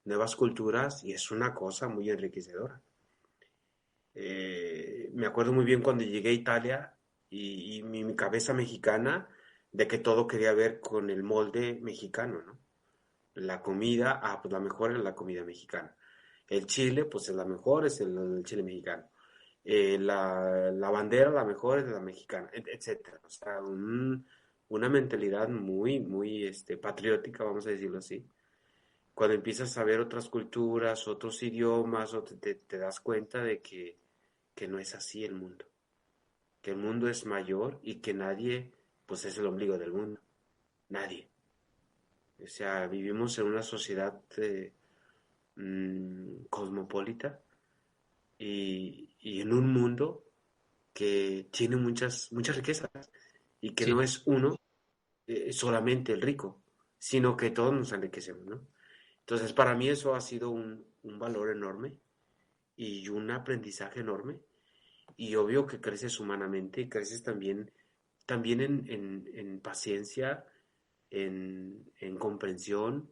nuevas culturas, y es una cosa muy enriquecedora. Me acuerdo muy bien cuando llegué a Italia y mi cabeza mexicana de que todo quería ver con el molde mexicano, ¿no? La comida, pues la mejor es la comida mexicana. El chile, pues es la mejor, es el chile mexicano. La bandera, la mejor es la mexicana, etcétera. O sea, una mentalidad muy, muy patriótica, vamos a decirlo así. Cuando empiezas a ver otras culturas, otros idiomas, te das cuenta de que no es así el mundo, que el mundo es mayor y que nadie, pues es el ombligo del mundo, nadie. O sea, vivimos en una sociedad cosmopolita y en un mundo que tiene muchas, muchas riquezas y que no sí, es uno solamente el rico. sino que todos nos enriquecemos, ¿no? Entonces, para mí eso ha sido un valor enorme y un aprendizaje enorme. Y obvio que creces humanamente, creces también en paciencia, en comprensión,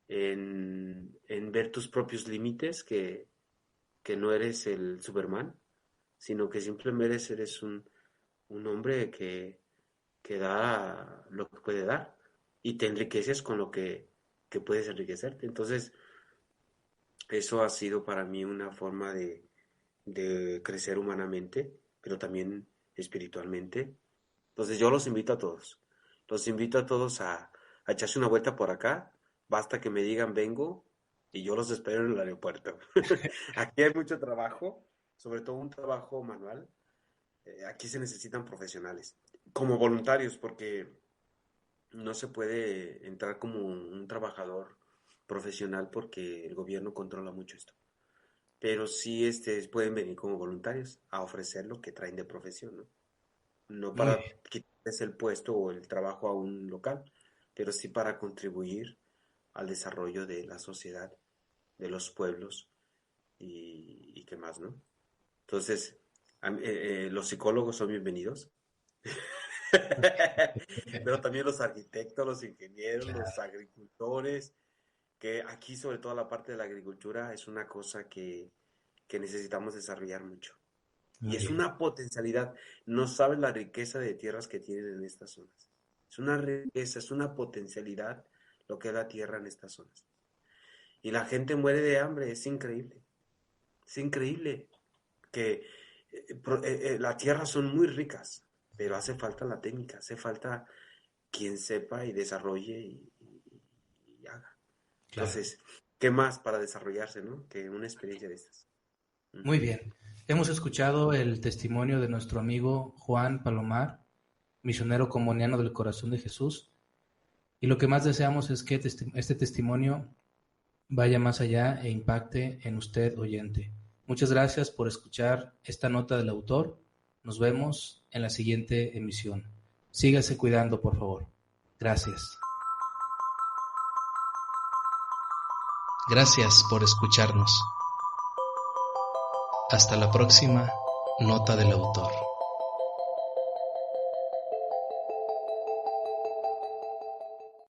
en ver tus propios límites, que no eres el Superman, sino que simplemente eres un hombre que da lo que puede dar y te enriqueces con lo que puedes enriquecerte. Entonces, eso ha sido para mí una forma de crecer humanamente, pero también espiritualmente. Entonces, yo los invito a todos. Los invito a todos a echarse una vuelta por acá. Basta que me digan vengo y yo los espero en el aeropuerto. Aquí hay mucho trabajo, sobre todo un trabajo manual. Aquí se necesitan profesionales, como voluntarios, porque no se puede entrar como un trabajador profesional porque el gobierno controla mucho esto. Pero sí pueden venir como voluntarios a ofrecer lo que traen de profesión, ¿no? No Muy para bien. quitarles el puesto o el trabajo a un local, pero sí para contribuir al desarrollo de la sociedad, de los pueblos y qué más, ¿no? Entonces, los psicólogos son bienvenidos, pero también los arquitectos, los ingenieros, los Claro, agricultores, que aquí sobre todo la parte de la agricultura es una cosa que necesitamos desarrollar mucho. Y muy es bien. una potencialidad. No sabes la riqueza de tierras que tienen en estas zonas. Es una riqueza, es una potencialidad lo que es la tierra en estas zonas. Y la gente muere de hambre, es increíble. Es increíble que las tierras son muy ricas, pero hace falta la técnica, hace falta quien sepa y desarrolle y haga. Claro. Entonces, ¿qué más para desarrollarse, no? Que una experiencia de estas. Muy Ujú. bien. Hemos escuchado el testimonio de nuestro amigo Juan Palomar, misionero comboniano del Corazón de Jesús, y lo que más deseamos es que este testimonio vaya más allá e impacte en usted, oyente. Muchas gracias por escuchar esta nota del autor. Nos vemos en la siguiente emisión. Sígase cuidando, por favor. Gracias. Gracias por escucharnos. Hasta la próxima nota del autor.